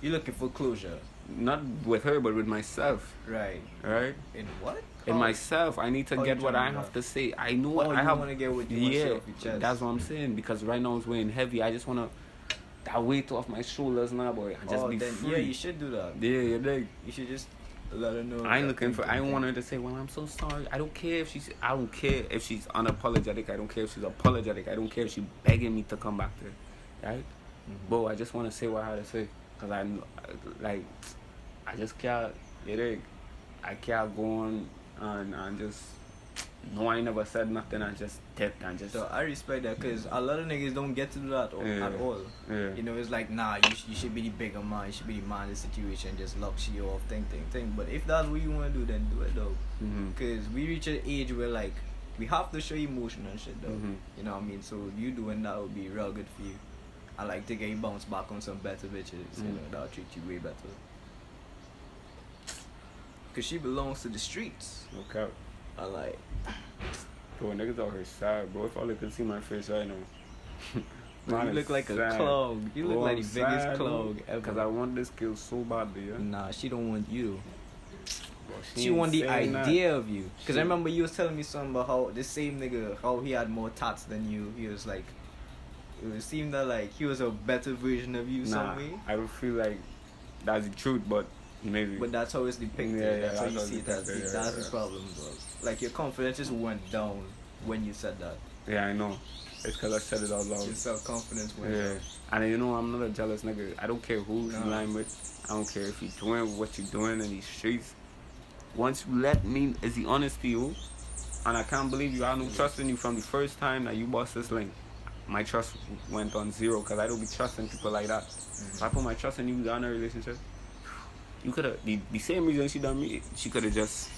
You're looking for closure, not with her but with myself, right? right? In what? In myself, I need to How get you what I trying to have do to say. I know what Oh, I you have. want to get what you want to say Yeah, off your chest. that's what I'm saying. Because right now it's weighing heavy. I just wanna that weight off my shoulders now, boy. And just be then, free. yeah, you should do that. Yeah, you dig? You should just let her know. I ain't that looking for. I thing. want her to say, "Well, I'm so sorry." I don't care if she's. I don't care if she's unapologetic. I don't care if she's apologetic. I don't care if she's begging me to come back there, right? Mhm. But I just want to say what I had to say, cause I just can't. You dig? I can't go on and just. No, I never said nothing. I just dipped and just. So I respect that because a lot of niggas don't get to do that at all. Yeah. You know, it's like, nah, you should be the bigger man. You should be the man in the situation. Just locks you off, thing. But if that's what you want to do, then do it, though. Mhm. Because we reach an age where, like, we have to show emotion and shit, though. Mhm. You know what I mean? So you doing that would be real good for you. I like to get you bounce back on some better bitches. You know, that'll treat you way better. Because she belongs to the streets. No cap. I like. Bro, niggas out here sad, bro. If all they could see my face right now. You look like a clog. You look like the biggest clog ever. Because I want this girl so badly, yeah. Nah, she don't want you. Bro, She ain't want the saying that. idea of you. Because I She- remember you was telling me something about how this same nigga, how he had more tats than you. He was like, it seemed that like he was a better version of you Nah, some way. I would feel like that's the truth, but maybe. But that's how it's depicted. Yeah, that's how that's you how see it's it. That's, depicted, that's yeah. the problem, bro. Like your confidence just went down when you said that. Yeah, I know. It's because I said it out loud. Your self-confidence went Yeah. down. And you know, I'm not a jealous nigga. I don't care who you Nah. lying with. I don't care if you're doing what you're doing in these streets. Once you let me, is the honest to you, and I can't believe you. I had no trust in you from the first time that you bust this link. My trust went on zero because I don't be trusting people like that. If I put my trust in you, we got in a relationship. You could have, the same reason she done me, she could have just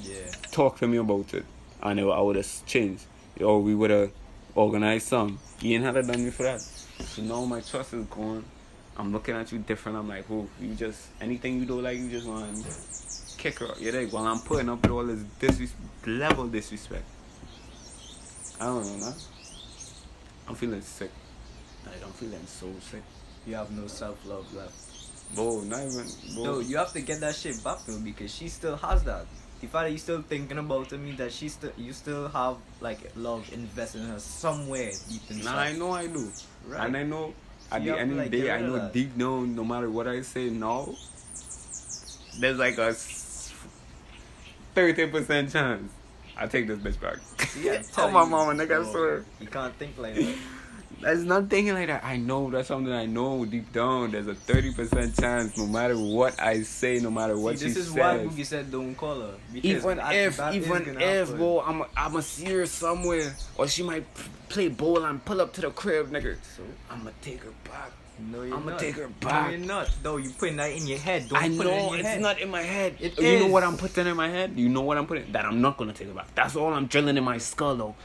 Yeah. talked to me about it. And I would have changed. Or we would have organized some. You ain't had to done me for that. So now my trust is gone. I'm looking at you different. I'm like, oh, you just, anything you don't like, you just want to kick her. You know, while I'm putting up with all this level disrespect. I don't know, man. I'm feeling sick. Like, I'm feeling so sick. You have no self-love left. Bro, not even, bro. No, you have to get that shit back though because she still has that. The fact that you still thinking about it means that you still have like love invested in her somewhere deep inside. Nah, I know I do. Right. And I know So at you the have end to, of the like, day, get I rid of know that. deep down, no matter what I say now, there's like a 30% chance I take this bitch back. See, I'm Oh telling my you, mama, nigga, I bro, swear. You can't think like that. That's not thinking like that. I know that's something I know deep down. There's a 30% chance, no matter what I say, no matter what See, this she is says. why Boogie said don't call her. Because Even that if, is gonna happen. bro, I'ma see her somewhere, or she might play bowl and pull up to the crib, nigga. So I'ma take her back. no, you're I'ma not. take her No, back. you're not. No, you putting that in your head. Don't I put it in know your it's head. not in my head. It You know is. what I'm putting in my head? You know what I'm putting? That I'm not gonna take it back. That's all I'm drilling in my skull, though.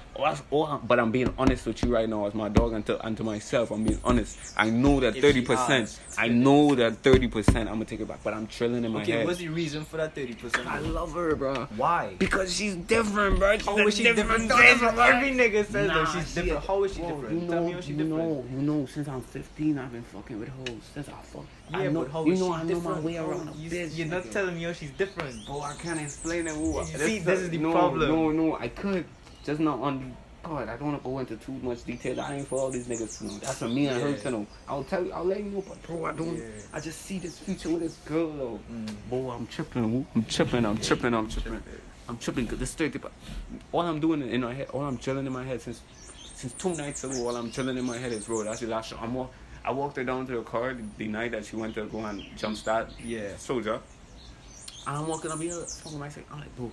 But I'm being honest with you right now, as my dog, and to myself. I'm being honest. I know that If she 30%. asks, I know that 30%. I'm gonna take it back, but I'm drilling in my Okay, head. what's the reason for that 30%? I love her, bro. Why? Because she's different, bro. She's How a is she different? No, bitch, that's what bro. every nigga says Nah, that she's she- different. How is she Bro, different? Tell me how she different. You know, since I'm 15, I've been fucking with hoes. Since I fuck. Yeah, I know, but how you is know, she I know different? my way How- around a you- bitch. You're not nigga. telling me how she's different. Bro, I can't explain it. Who? You see, this is the problem. No, I could. Just not on the God, I don't want to go into too much detail. I ain't for all these niggas to know. That's for me and her Yeah. to know. I'll tell you, I'll let you know, but bro, I don't. Yeah. I just see this future with this girl, though. Mm. Bro, I'm tripping. I'm tripping. Cause this 30. All I'm doing in my head, all I'm chilling in my head since 2 nights ago. All I'm chilling in my head is, bro, that's the last show. I walked her down to the car the night that she went to go and jumpstart Yeah. Soldier. And I'm walking up here, fucking myself. I'm like, bro,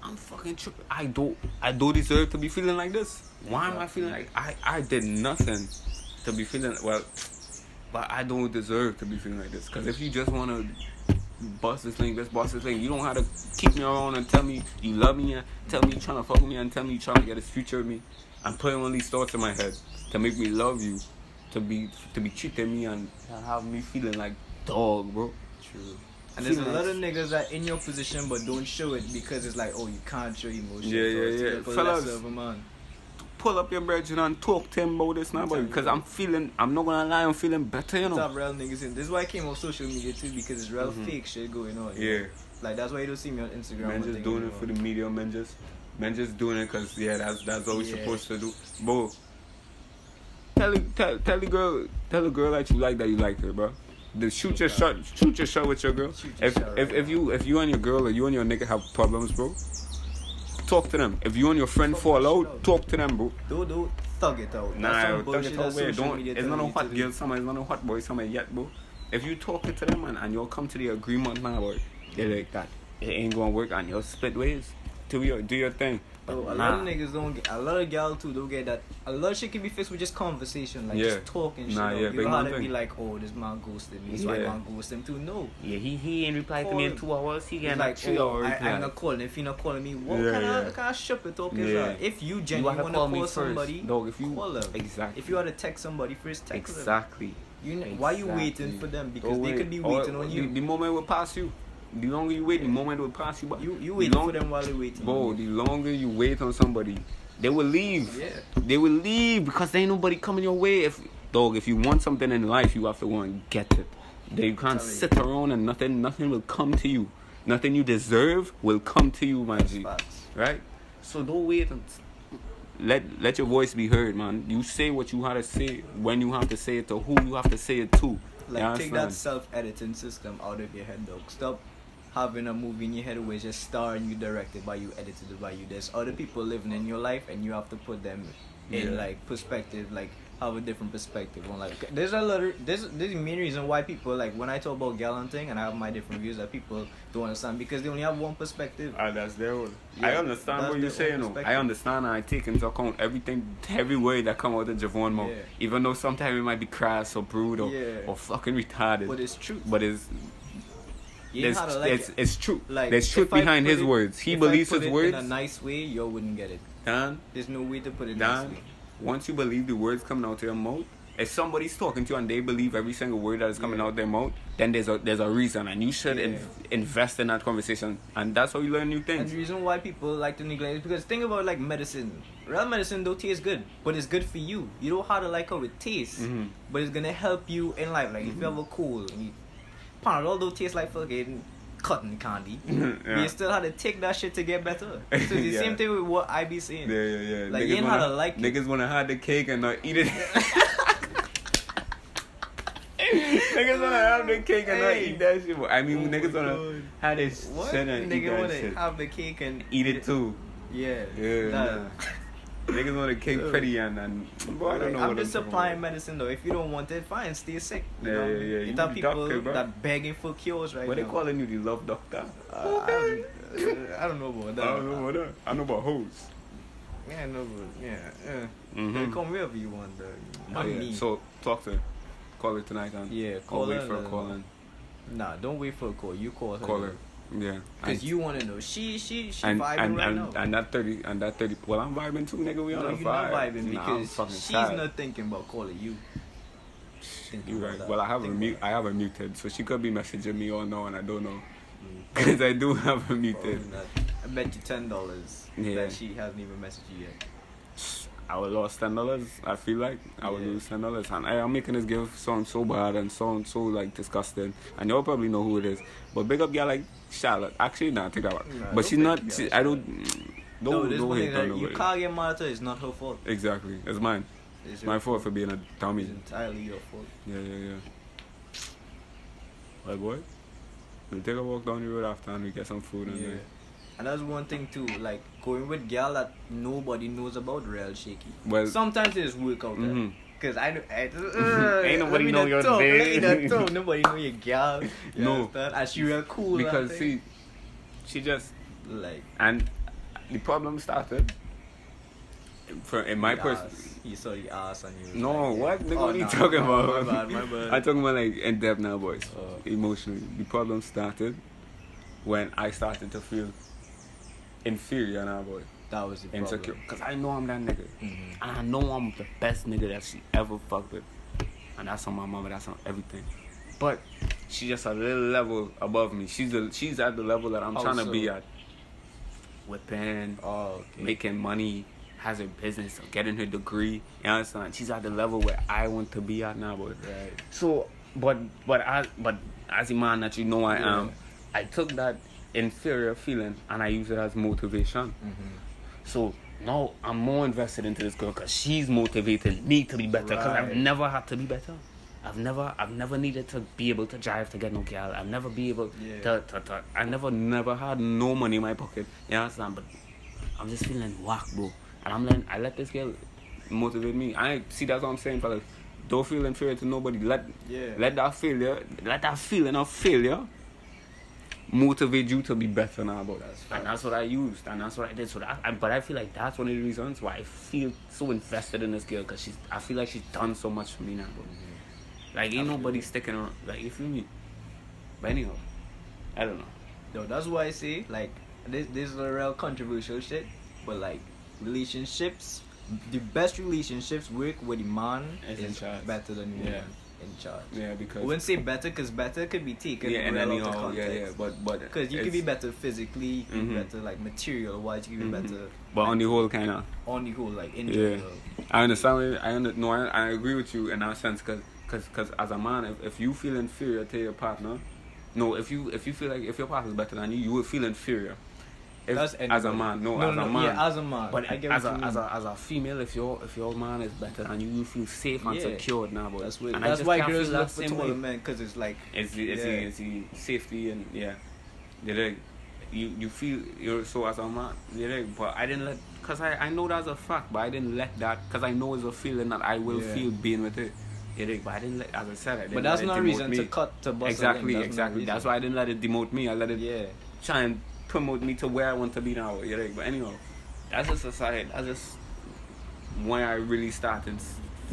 I'm fucking tripping. I don't deserve to be feeling like this. Why am I feeling like I did nothing to be feeling well? But I don't deserve to be feeling like this. Cause if you just wanna bust this thing, let's bust this thing. You don't have to keep me around and tell me you love me and tell me you trying to fuck with me and tell me you trying to get this future with me. I'm putting all these thoughts in my head to make me love you, to be treating me and have me feeling like dog, bro. True. And there's a Feeling lot like- of niggas that in your position but don't show it because it's like, oh, you can't show emotion. Yeah, so it's yeah. like a Fellas. lesser of a man. Pull up your brethren and talk to him about this now, boy. Because I'm not gonna lie, I'm feeling better, you know. Top real niggas in. This is why I came off social media too, because it's real fake shit going on. you Yeah. know? Like that's why you don't see me on Instagram. Men and just thing doing it anymore. for the media, men just doing it because that's what we're Yeah. supposed to do. Bro, tell the girl that you like her, bro. Shoot your shot with your girl. Shoot your shot right If you and your girl or you and your nigga have problems, bro, talk to them. If you and your friend Talk fall that shit out, out. talk to them, bro. Don't thug it out. That's Nah, some talk bullshit it that out, way. social Don't. media It's tell not a you hot to girl, do. summer. It's not a hot boy, summer yet, bro. If you talk it to them and you'll come to the agreement now, boy, they're like that. It ain't gonna work and you'll split ways. Do your thing. But Bro, a nah. lot of niggas don't get. A lot of gal too don't get that. A lot of shit can be fixed with just conversation, like Yeah. just talking shit. Nah, out. yeah, You big don't man have to be thing. like, oh, this man ghosted me, so I Yeah. can't ghost him too. No. Yeah, he ain't replied to me in 2 hours. He It's getting like, like 3 oh, hours. I'm not calling. If you're not calling me, what Yeah, kind yeah. of shit you talk is Yeah. that? If you You genuinely wanna want to me call first, somebody, dog. If you call them. exactly. If you want to text somebody first, text them. exactly. Why you waiting Exactly. for them? Because Don't they wait. could be Or waiting on you. The moment will pass you. The longer you wait, the moment will pass you. But You the waiting for long- them while they're waiting. Bro, on the longer you wait on somebody, they will leave. you. Yeah. They will leave because there ain't nobody coming your way. If you want something in life, you have to go and get it. You can't Tell you. sit around and nothing will come to you. Nothing you deserve will come to you, my G. Facts. Right? So don't wait and let your voice be heard, man. You say what you have to say when you have to say it to who you have to say it to. Like You take that understand? self-editing system out of your head, dog. Stop having a movie in your head where it's just starring you, directed by you, edited by you. There's other people living in your life, and you have to put them in Yeah. like perspective, like have a different perspective on like. There's a lot of there's the main reason why people like when I talk about gallanting and I have my different views that people don't understand because they only have one perspective. That's their own. Yeah, I understand that's what you're their own saying. though. I perspective. understand and I take into account every word that come out of Javon mouth. Yeah. Even though sometimes it might be crass or rude or, Yeah. or fucking retarded. But it's true. But it's You ain't there's, how to like it's, it. it's true. Like, There's truth if I behind put his it- words. He if believes I put his it words. in a nice way. You wouldn't get it. Dan, There's no way to put it Dan, nicely. once you believe the words coming out of your mouth, if somebody's talking to you and they believe every single word that is coming Yeah. out their mouth, then there's a reason, and you should Yeah. invest in that conversation, and that's how you learn new And things. the reason why people like to neglect is because think about like medicine. Real medicine don't taste good, but it's good for you. You don't have to like how it tastes, Mhm. but it's gonna help you in life. Like if you have a cold, and you, Panadol don't taste like fucking cotton candy. But Yeah. you still had to take that shit to get better. So it's the Yeah. same thing with what I be saying. Yeah. Like, you ain't how to like it. Niggas wanna have the cake and not eat it. Niggas wanna have the cake and not Hey. eat that shit. I mean, Oh niggas my wanna God. have this What? shit and eat Nigga that wanna shit. have the cake and Eat it too. Yeah. Yeah. Nah. Nah. Niggas want the cake Ugh. pretty and boy, I don't know I'm what just I'm talking supplying about. medicine though. If you don't want it, fine, stay sick. You Yeah, know? yeah, yeah. You You have the people doctor, bro. that begging for cures right What now. they calling you, the love doctor? I don't know about I that. don't know about that. I know about hoes. yeah, no, but yeah. Mhm. Come wherever you want, though. But Not yeah, me. so talk to her. Call her tonight and Yeah, I'll call wait her for a and, call and Nah, don't wait for a call. You call her. call her. Yeah. Because And- you want to know. She and vibing and, right and, now. and that 30 well, I'm vibing too, nigga. We on No, a you're not vibe. vibing Nah, I'm because fucking she's tired. not thinking about calling you. Thinking You about right. that. Well, I have Think I about have her muted, so she could be messaging me all now and I don't know. Mm. Because I do have her that. muted. Probably not. I bet you $10 Yeah. that she hasn't even messaged you yet. I would lost $10. I feel like I would Yeah. lose $10, and I'm making this gift sound so bad and sound so like disgusting. And y'all probably know who it is. But big up girl like Charlotte. Actually, nah, take that back. Nah, but don't she's big not. up She, girl I don't. No, Don't this don't one hate is on that you nobody. can't get mad at her. It's not her fault. Exactly, it's mine. It's My your fault for being a dummy. It's entirely your fault. Yeah. Well, boy, we'll take a walk down the road after and we get some food and Yeah. then. And that's one thing too, like going with girl that nobody knows about real shaky. Well, Sometimes it just work out. mhm. Cause I Ain't let nobody me know not your talk, let me babe. not talk. Nobody know your girl. You No. understand? And she real cool. Because and see, she just like and the problem started. In my the person. ass. You saw the ass and you. was No, like, what? Nigga, Oh, what are you nah, talking no, about? My bad, my bad. I'm talking about like in depth now, boys. Oh. Emotionally, the problem started when I started to feel inferior now, boy. That was the problem. Insecure. Cause I know I'm that nigga, Mhm. and I know I'm the best nigga that she ever fucked with, and that's on my mama. That's on everything. But she's just a little level above me. She's at the level that I'm How trying to so? be at. Whipping, Oh, okay. making money, has her business, getting her degree. You understand? She's at the level where I want to be at now, boy. Right. So, but as a man that you know I Yeah. am, I took that inferior feeling and I use it as motivation. Mhm. So now I'm more invested into this girl because she's motivating me to be better. Because I've Right. never had to be better. I've never needed to be able to drive to get no girl. I've never be able Yeah. to I never had no money in my pocket. You understand? But I'm just feeling whack, bro. And I let this girl motivate me. That's what I'm saying, fellas. Don't feel inferior to nobody. Let that feeling of failure motivate you to be better now, bro. And that's what I used, and that's what I did. But I feel like that's one of the reasons why I feel so invested in this girl, because I feel like she's done so much for me now, bro. Like ain't nobody sticking around. Like you feel me? But anyhow, I don't know. No, that's why I say like this is a real controversial shit. But like relationships, the best relationships work with the man Is in is charge. better than the Yeah. woman in charge. Yeah, I because wouldn't say better because better could be taken yeah, and well out of anyhow, context. but Because you could be better physically, you could be Mhm. better like material wise, you could be Mhm. better But on the whole, kind of. on the whole, like in Yeah. general. I understand. I agree with you in that sense, because as a man, if you feel inferior to your partner, no, if you feel like if your partner is better than you, you will feel inferior. That's As a anybody. man, no, no, as a man. Yeah, as a man. But I get as what you mean. a female, if your man is better than you, you feel safe and Yeah. secured now, boy. That's, what, And I that's just why can't girls feel that look for same taller way. men because it's like It's Yeah. the safety and yeah, like you feel you're so as a man, but I didn't let, because I know that's a fact, but I didn't let that, because I know it's a feeling that I will Yeah. feel being with it. But I didn't let, as I said, I didn't But that's let it not a demote reason me. to cut to bust Exactly, a link. exactly. That's why I didn't let it demote me. I let it Yeah. try and promote me to where I want to be now. But anyhow, that's just a side. That's just when I really started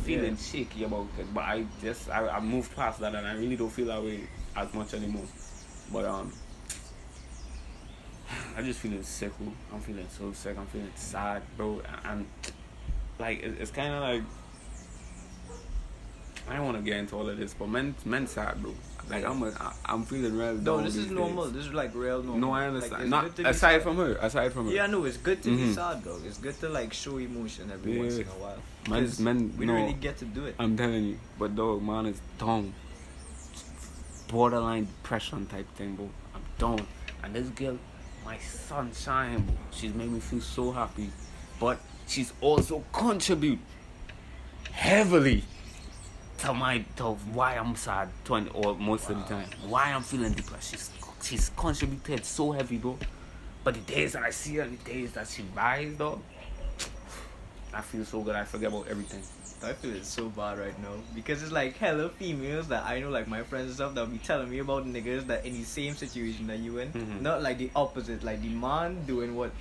feeling shaky about it. But I moved past that, and I really don't feel that way as much anymore. But I'm just feeling sick, bro. I'm feeling so sick. I'm feeling sad, bro. And like it's kind of like, I don't want to get into all of this, but men sad, bro. Like I'm feeling real. No, down this is these normal. days. This is like real normal. No, I Like, understand. it's Not good to be aside sad. from her. Yeah, no, it's good to be Mhm. sad, dog. It's good to like show emotion every Yeah. once in a while. Men- 'Cause men- we don't no. really get to do it. I'm telling you, but dog, man is down. Borderline depression type thing, bro. I'm down. And this girl, my sunshine, bro. She's made me feel so happy. But she's also contribute heavily to why I'm sad or most of the time. Why I'm feeling depressed. She's contributed so heavy, bro. But the days that I see her, the days that she rise, dog, I feel so good. I forget about everything. I feel it's so bad right now because it's like hella females that I know, like my friends and stuff, that be telling me about niggas that in the same situation that you in. Mhm. Not like the opposite, like the man doing what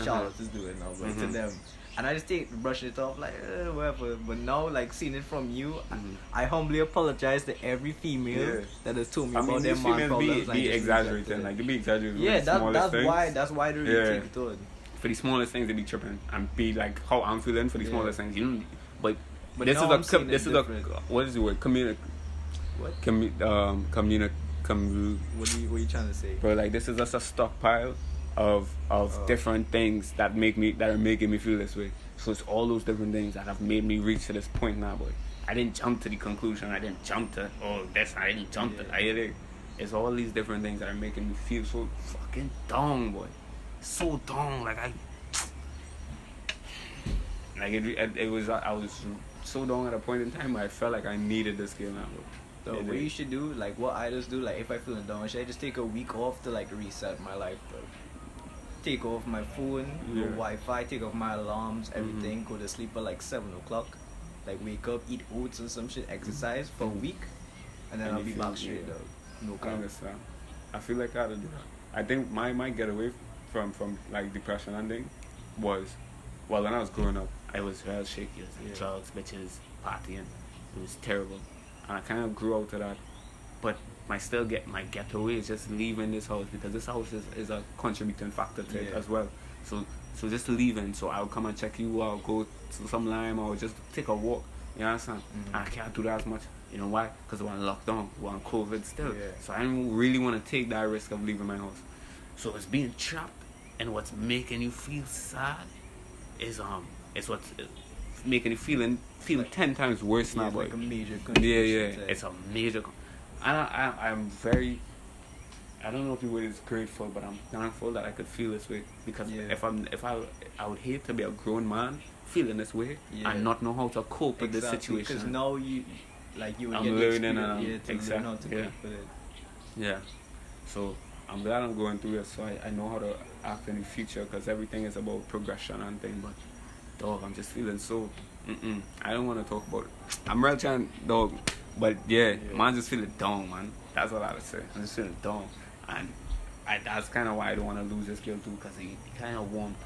Charlotte is doing now, but to Mhm. them, And I just brush it off like whatever. But now, like seeing it from you, Mhm. I humbly apologize to every female Yeah. that has told me I about mean, their these man females problems. be exaggerating, like they be exaggerating. yeah, with the smallest things. that's why they really Yeah. take it on. For the smallest things, they be tripping and be like how I'm feeling for the Yeah. smallest things. You know, but But this now is I'm a seeing this it is a different. what is the word? Communi- What? What What are you trying to say? bro, like this is just a stockpile of Oh. different things that are making me feel this way. So it's all those different things that have made me reach to this point now, boy. I didn't jump to the conclusion. I didn't jump to this. I didn't jump to. It's all these different things that are making me feel so fucking down, boy. So down, like it was. I was so down at a point in time where I felt like I needed this skill now, bro. So what you should do, like what I just do, like if I feeling down, should I just take a week off to like reset my life, bro? Take off my phone, no Yeah. Wi-Fi, take off my alarms, everything. Go to sleep at like 7 o'clock. Like wake up, eat oats and some shit, exercise for a week, and then And I'll you be feel back straight good. up. No I comment. understand. I feel like I ought to do that. I think my getaway from like depression and thing was, well, when I was growing up, I was real shaky. It was Yeah. drugs, bitches, partying. It was terrible, and I kind of grew out of that. But my getaway is just leaving this house, because this house is a contributing factor to it Yeah. as well. So just leaving. So I'll come and check you out, go to some lime, or just take a walk. You understand? Mhm. And I can't do that as much. You know why? Because we're on lockdown, we're on COVID still. Yeah. So I don't really want to take that risk of leaving my house. So it's being trapped, and what's making you feel sad is what's making you feel 10 times worse now, Yeah, boy. like a major Yeah, contribution to it. it's a major. I'm very. I don't know if the word is grateful, but I'm thankful that I could feel this way, because Yeah. I would hate to be a grown man feeling this way Yeah. and not know how to cope with this Because situation. now you would I'm get the learning experience, and to learn how to yeah. cope with it. Yeah. So I'm glad I'm going through it, so I know how to act in the future, because everything is about progression and thing. But dog, I'm just feeling so. I don't want to talk about it. I'm real trying, dog. But yeah, man, just feeling down, man. That's all I would say. I'm just feeling down, and that's kind of why I don't want to lose this girl too, because he kind of warmth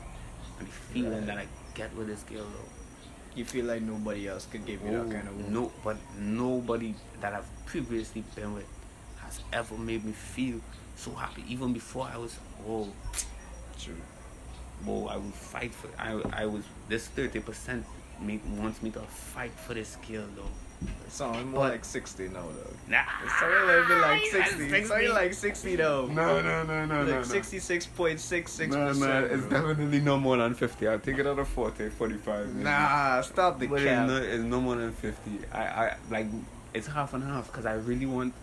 and the feeling Right. that I get with this girl, though. You feel like nobody else could give you that kind of warmth. No, but nobody that I've previously been with has ever made me feel so happy. Even before I was, True. I would fight for. I was this 30% wants me to fight for this skill, though. It sounds more But- like 60 now, though. Nah, It's starting to be like that's 60. It's starting like 60 though. No, Like 66.66%. It's bro. definitely no more than 50. I'll take it out of 40, 45. maybe. Nah, stop the But cap. it's no more than 50. I like it's half and half, because I really want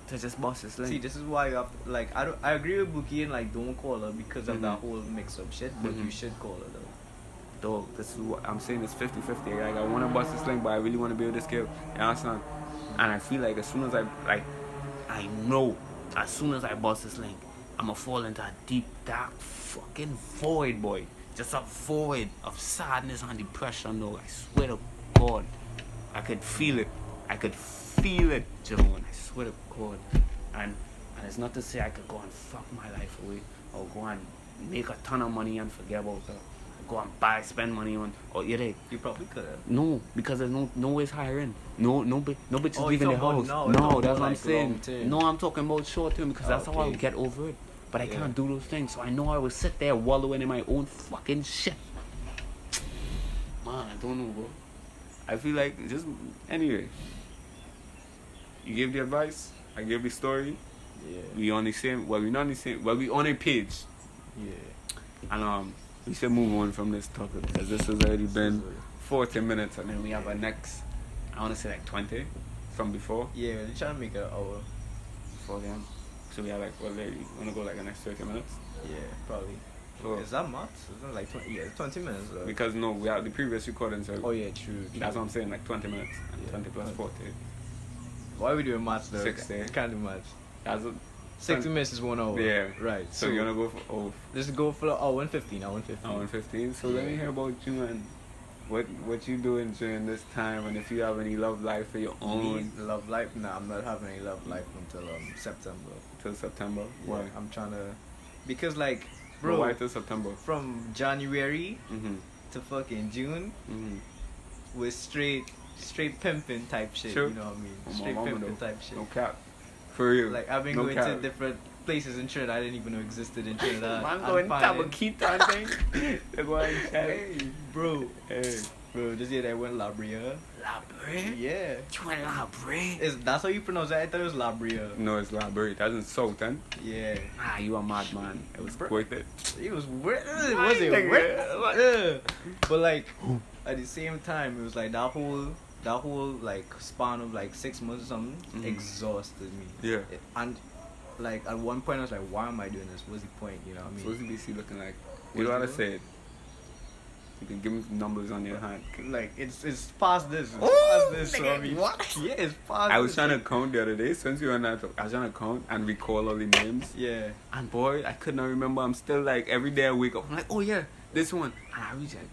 to just boss this lane. See, this is why you have to, like, I agree with Buki and like don't call her because of that Mhm. whole mix up shit, but Mhm. you should call her though. Dog, this is what I'm saying. It's 50-50. Like, I want to bust this link, but I really want to build this skill. You understand? And I feel like as soon as I know as soon as I bust this link, I'ma fall into a deep, dark, fucking void, boy. Just a void of sadness and depression, though. I swear to God, I could feel it. Joan. I swear to God. And it's not to say I could go and fuck my life away, or go and make a ton of money and forget about her. Go and spend money on, or you probably could have. no, because there's no ways hiring. No bitches Oh, leaving you the talking house. about now, No, you're talking that's about what I'm like saying. long term. No, I'm talking about short term, because that's how I Okay. would get over it. But I Yeah. can't do those things, so I know I would sit there wallowing in my own fucking shit. Man, I don't know, bro. I feel like just anyway. You gave the advice. I gave the story. Yeah. We on the same. Well, we not on the same. Well, we on a page. Yeah. And we should move on from this topic, because this has already been 40 minutes, and then we have a next, I want to say like 20 from before. Yeah, they're trying to make an hour. For them. So we have like, well, we want to go like the next 30 minutes. Yeah, probably. So, Is that much? Isn't it like 20? Yeah, 20 minutes though. because no, we have the previous recording, so Oh yeah, true. that's what I'm saying, like 20 minutes. And Yeah. 20 plus 40. Why are we doing maths though? 60. Can't do maths. That's what, 60 minutes is 1 hour. Yeah. Right. so you want to go for, let's go for 150 now. 150. hour and 15. So let me hear about you and what you doing during this time, and if you have any love life of your Me, own love life? Nah, I'm not having any love life until September. till September. Yeah, Why? I'm trying to, because like, Bro, bro, why till September? from January Mm-hmm. to fucking June Mm-hmm. was straight pimping type shit. Sure. You know what I mean? Oh, my Straight mama pimping though. type shit. No cap. For real. Like I've been no going cap. to different places in Trinidad I didn't even know existed in Trinidad. Man and going finding- Tabaquita and thing. They go and chat. Hey, bro, Hey. this year I went Labria. Labre? Yeah, You went Labre? that's how you pronounce it. I thought it was Labria. No, it's Labre. That's in South, eh? Yeah, Ah, you a madman. It was Bro. worth it. it was weird. Was Why it nigga? weird? What? But like at the same time, it was like that whole like span of like 6 months or something Mhm. exhausted me. Yeah. And like at one point I was like, why am I doing this? What's the point? You know what I mean? What's the BC looking like? What's You know what I the- said? You can give me some numbers on your hand. Like it's past this. It's Ooh, past this. So I nigga, mean, what? Yeah, it's past. I was this. trying to count the other day, since you were on that, I was trying to count and recall all the names. Yeah. And boy, I could not remember. I'm still like, every day I wake up, I'm like, oh yeah, this one. And I reach like,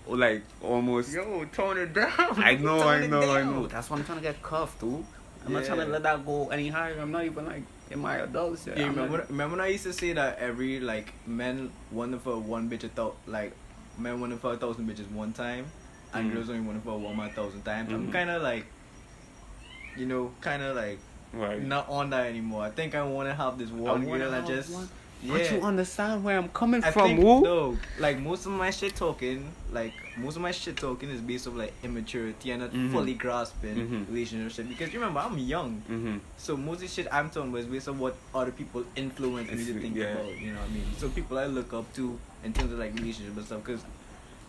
oh, like almost. Yo, tone it down. I know. Tone it I down. know. That's why I'm trying to get cuffed, too. I'm not trying to Yeah. let that go any higher. I'm not even like in my adults yet. Yeah, I'm remember, like- remember when I used to say that every like men wanted for one bitch men wanted for 1,000 bitches one time, and Mhm. girls only wanted for 1,000 times. I'm Mhm. kind of like, Right. not on that anymore. I think I want to have this one wanna girl that have just. one. Yeah. Don't you understand where I'm coming I from, think woo? though, like most of my shit talking is based on like immaturity and not Mhm. fully grasping Mhm. relationship. Because you remember, I'm young, Mm-hmm. so most of the shit I'm talking about is based on what other people influence me to think Yeah. about. You know what I mean? So people I look up to in terms of like relationship and stuff. Because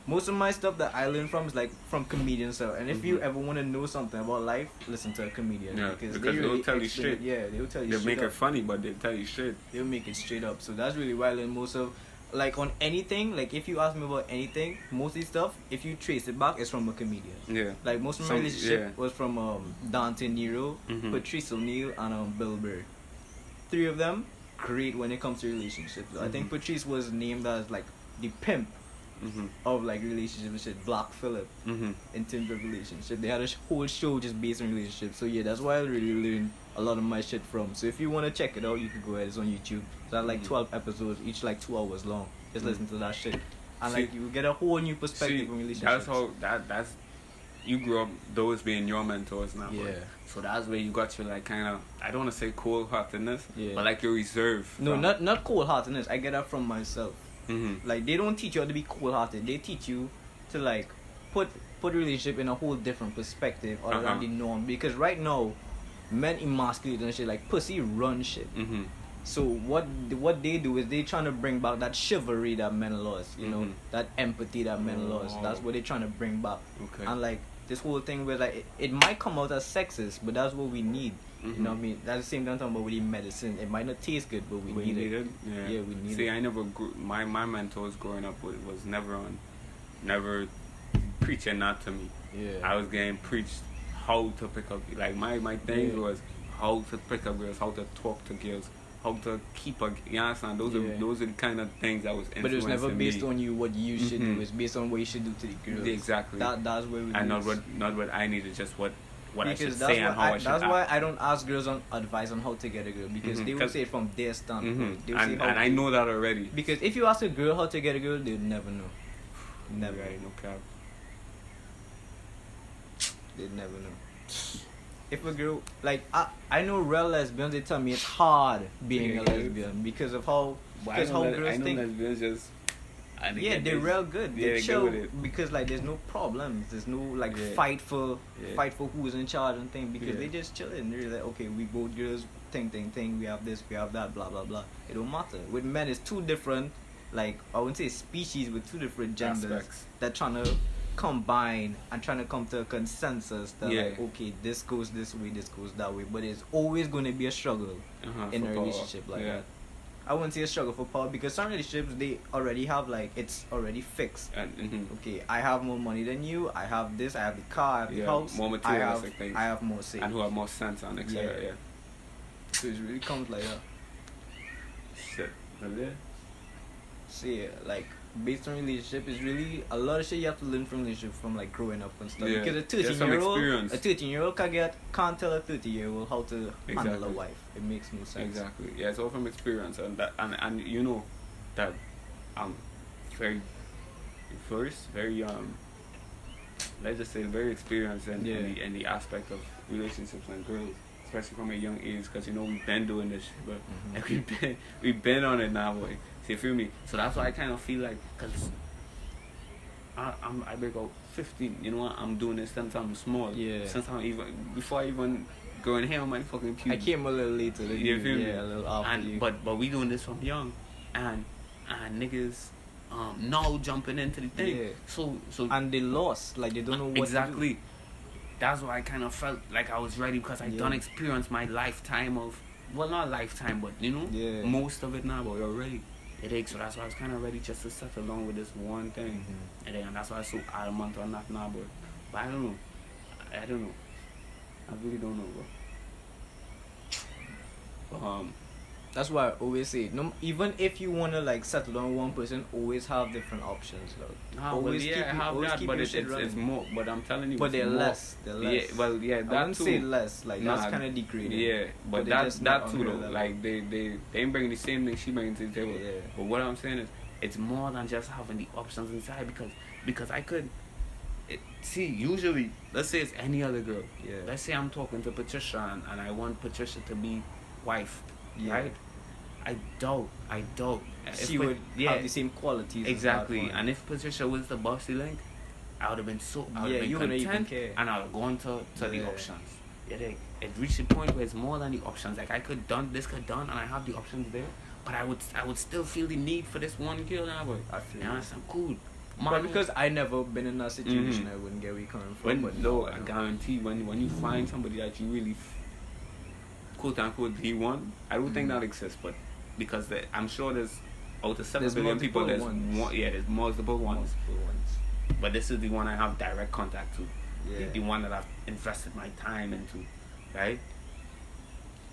most of my stuff that I learn from is like from comedians. So, and if you Mhm. ever want to know something about life, listen to a comedian. Yeah, because because they they'll really tell you explain it. straight. Yeah, they'll tell you They straight make up. it funny, but they tell you straight. They'll make it straight up. So that's really why I learn most of, like on anything, like if you ask me about anything, most of the stuff, if you trace it back, it's from a comedian. Yeah. Like most of my Some- relationship yeah. was from Dante Nero, Mhm. Patrice O'Neill, and Bill Burr. 3 of them, great when it comes to relationships. I think Mhm. Patrice was named as like the pimp Mm-hmm. of like relationship and shit. Black Phillip Mm-hmm. in terms of relationship. They had a whole show just based on relationships. So yeah, that's why I really learned a lot of my shit from. So if you want to check it out, you can go ahead. It's on YouTube. There's like Mhm. 12 episodes, each like 2 hours long. Just Mhm. listen to that shit. And See- like you get a whole new perspective See, on relationships. that's how that's you grew up those being your mentors now. Yeah. So that's where you got your like kind of, I don't want to say cold heartedness, Yeah. but like your reserve. No, not cold heartedness. I get that from myself. Mm-hmm. Like they don't teach you how to be cold hearted. They teach you to like put relationship in a whole different perspective other Uh-huh. than the norm. Because right now, men emasculate and shit. Like pussy run shit. Mm-hmm. So what they do is they trying to bring back that chivalry that men lost. You know, Mhm. that empathy that men lost. Oh. That's what they trying to bring back. Okay. And like this whole thing where like it might come out as sexist, but that's what we need. You know what I mean? That's the same thing I'm talking about with the medicine. It might not taste good, but we We need need it. it. Yeah. Yeah, we need See, it. I never grew. My mentors growing up was never preaching that to me. Yeah. I was getting preached how to pick up. Like my thing Yeah. was how to pick up girls, how to talk to girls, how to keep a. You understand? Those Yeah. are the kind of things that was influencing But it was never based me. on you what you should do. Mhm. It's based on what you should do to the girls. Exactly. That's where we. And lose. not what I needed, just what I should Because say and how I should that's act. why I don't ask girls on advice on how to get a girl because Mhm. they will 'Cause- say it from their standpoint. Mhm. They will say And how I to- know that already. because if you ask a girl how to get a girl, they'll never know. Never. Right, no cap. They'd never know. If a girl like I know real lesbians, they tell me it's hard being Yeah, a yeah. lesbian because of how But because how girls I know think. lesbians just. and they Yeah, get they're this- real good. Yeah, They they chill good with it. because like there's no problems. There's no like Yeah. fight for Yeah. who's in charge and thing because Yeah. they just chilling. They're like, okay, we both girls, thing. We have this, we have that, blah blah blah. It don't matter. With men, it's two different, like I wouldn't say species, with two different genders Aspects. that trying to combine and trying to come to a consensus that Yeah. like, okay, this goes this way, this goes that way, but it's always going to be a struggle in for a power. relationship like Yeah. that. I wouldn't say a struggle for power because some relationships they already have like it's already fixed. And, mhm. Okay, I have more money than you. I have this. I have the car. I have the Yeah, house. more materialistic things. I have more say. And who have more sense and etc. Yeah. Yeah. So it really comes like that. Shit. Yeah. So yeah, like based on relationship, it's really a lot of shit you have to learn from relationship from like growing up and stuff. Yeah. Because There's some experience. a 13-year-old can't tell a 30-year-old how to handle a Exactly. wife. It makes no sense. Exactly. Yeah, it's all from experience and that and you know that very very let's just say very experienced in the aspect of relationships and girls, especially from a young age, because you know we've been doing this shit, but and we've been on it now, boy. So you feel me? So that's why I kind of feel like, cause I break out 15. You know what? I'm doing this since I'm small. Yeah. Since I'm even before I even going here on my fucking pubes. I came a little later than You feel me? a little after And you. but we doing this from young, and niggas now jumping into the thing. Yeah. So And they lost, like they don't know what exactly. to do. That's why I kind of felt like I was ready, because I done experience my lifetime of, well, not lifetime, but you know, most of it now. But already it is. So that's why I was kind of ready just to settle along with this one thing, and that's why I was so adamant on that now. But I don't know. I really don't know, bro. That's why I always say, no, even if you wanna like settle on one person, always have different options. Like, Always keep, I have that, but it's more. But I'm telling you, but they're more. less. They're less. Yeah, well, yeah, I that wouldn't too. say less. Like that's kind of degrading. Yeah, but they're that's just that not too on your though. level. Like they ain't bringing the same thing she bringing to the table. Yeah. But what I'm saying is, it's more than just having the options inside, because I could. See, usually, let's say it's any other girl. Yeah. Let's say I'm talking to Patricia and I want Patricia to be wife, right? I doubt. She would have the same qualities. Exactly. And if Patricia was the bossy link, I would have been you wouldn't even content, care. and I would have gone to the options. It reached a point where it's more than the options. Like I could done, and I have the options there, but I would still feel the need for this one girl now. But I feel you know, I'm cool. But because I never been in that situation, I wouldn't get where you're coming from. I guarantee when you find somebody that you really quote unquote the one, I don't think that exists, but because I'm sure there's out of 7 billion people, there's multiple ones. But this is the one I have direct contact to. The one that I've invested my time into, right?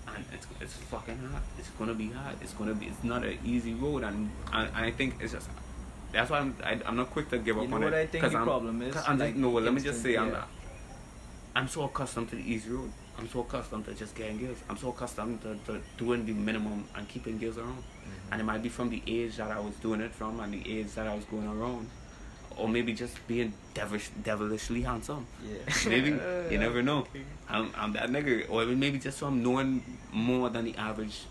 And it's fucking hard. It's gonna be hard. It's not an easy road, and I think it's just. That's why I'm not quick to give up on it. You know what I think the problem is? Let me just say, I'm so accustomed to the easy road. I'm so accustomed to just getting girls. I'm so accustomed to doing the minimum and keeping girls around. And it might be from the age that I was doing it from and the age that I was going around. Or maybe just being devilishly handsome. Yeah. Maybe. You never know. I'm that nigga. Or maybe just so I'm knowing more than the average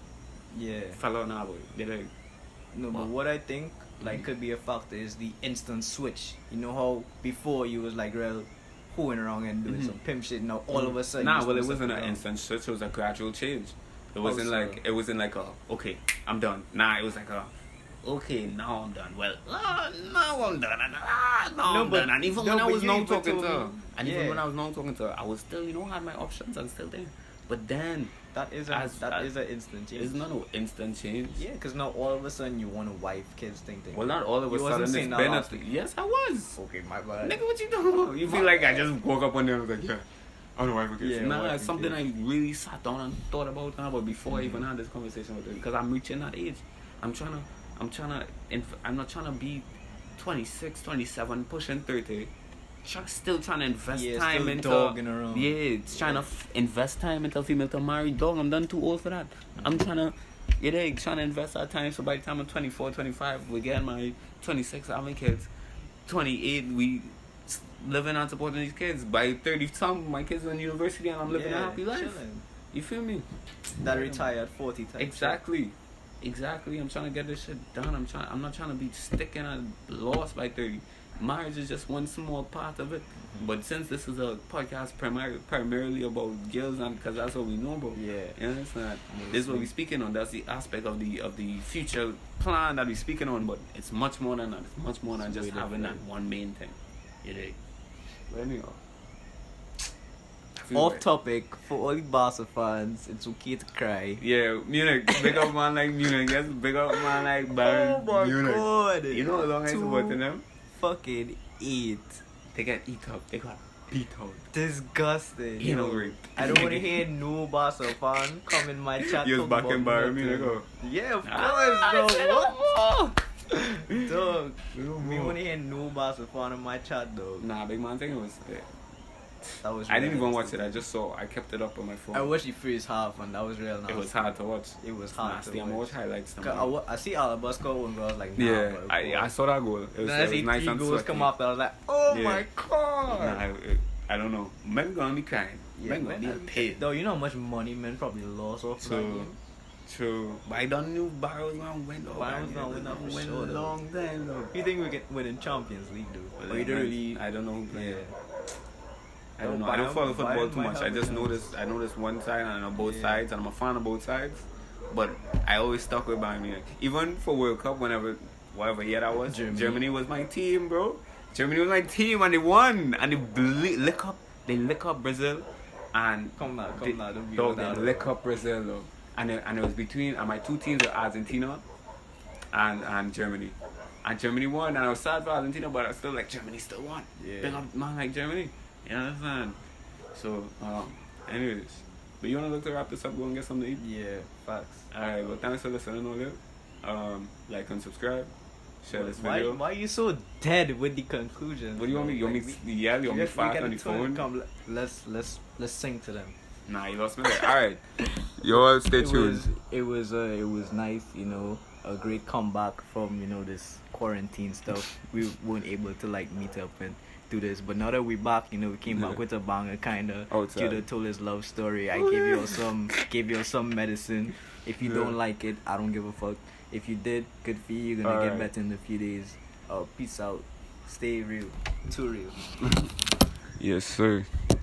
fellow now. No, but what I think could be a factor is the instant switch. You know how before you was like real hoeing around and doing some pimp shit. Now all of a sudden. It wasn't an instant switch. It was a gradual change. It wasn't like a okay, I'm done. Nah, it was like a okay, now I'm done. Well, now I'm done. I'm done. And even when I was not talking to her, I was still, had my options and still there. But then that is an instant change. It's not an instant change. Yeah, because now all of a sudden you want a wife, kids, thing. Well, not all of a sudden. It's been yes, I was. Okay, my bad. Nigga, what you doing? You feel like I just woke up one day and was like, yeah, I know wife and kids. Yeah, nah, it's something I really sat down and thought about now. But before I even had this conversation with her, because I'm reaching that age, I'm not trying to be 26, 27, pushing 30. Still trying to invest time into dogging around. It's trying to invest time into a female to marry. Dog, I'm done too old for that. I'm trying to trying to invest that time, so by the time I'm 24, 25, we get my 26 having kids. 28, we living and supporting these kids. By 30 some, my kids are in university and I'm living a happy life. Chilling. You feel me? That retired 40 times. Exactly. I'm trying to get this shit done. I'm not trying to be sticking and lost by 30. Marriage is just one small part of it. But since this is a podcast primarily about girls, and because that's what we know about, it's not. This is what we're speaking on. That's the aspect of the future plan that we're speaking on. But it's much more than that. It's much more than just having that one main thing. You dig? But anyhow. Off topic, for all the Barca fans, it's okay to cry. Yeah, Munich. Big up man like Munich. Yes, big up man like Bayern. Oh my Munich. god. You know how long I supported them? Fucking 8. They got eat up. They got beat out. Disgusting. You know, right? I don't want to hear no Barca fan come in my chat. You was back in Bayern Munich. Yeah, of course, dog. Dog. Me want to hear no Barca fan in my chat, dog. Nah, big man thing was That was. I didn't real even nice watch to it. I see. just saw. I kept it up on my phone. I watched the first half, and that was real nice. It was hard to watch. It was It's hard nasty. to I'm watch. watch highlights. 'Cause I see Alaba score one goal. I was like, nah, Yeah, bro, I saw that goal. It was, Then I it see was nice three and goals sweaty. come after. I was like, oh Yeah. my god. Nah, I don't know. Men gonna be crying. Men gonna be paid. Though you know how much money men probably lost off that True. game. True. But I don't know Barrow's gonna win. Though. Barrow's gonna win that for win sure, a though. long time though. You think we can win in Champions League, dude? Well, But you don't really. I don't know who playing. Yeah. I don't know. Bayern- I don't follow football Bayern too might much. I have just a noticed. I noticed one side and I know both Yeah. sides, and I'm a fan of both sides. But I always stuck with Bayern Munich. Even for World Cup, whatever year that was, Germany was my team, bro. Germany was my team, and they won, and they lick up Brazil, and Come now, don't be dog, like that. they lick up Brazil, though. And it was between, and my two teams were Argentina and Germany. And Germany won, and I was sad for Argentina, but I was still like, Germany still won. Yeah. Big up, man, like Germany. You understand? So, anyways. But you want to look to wrap this up, go and get something to eat? Yeah, facts. Alright, well, thanks for listening, Olive. Like and subscribe. Share this video. Why are you so dead with the conclusions? What do you want me? You want me to yell? You want me fast on the phone? Come, let's sing to them. Nah, you lost me there. Alright. Y'all stay tuned. It was nice, you know, a great comeback from, you know, this quarantine stuff. We weren't able to like meet up and do this, but now that we're back, you know, we came back with a banger, kinda. Outside. Judah told his love story. I gave you some medicine. If you don't like it, I don't give a fuck. If you did, good for you. You're gonna get Alright. better in a few days. Peace out. Stay real. Too real. Yes, sir.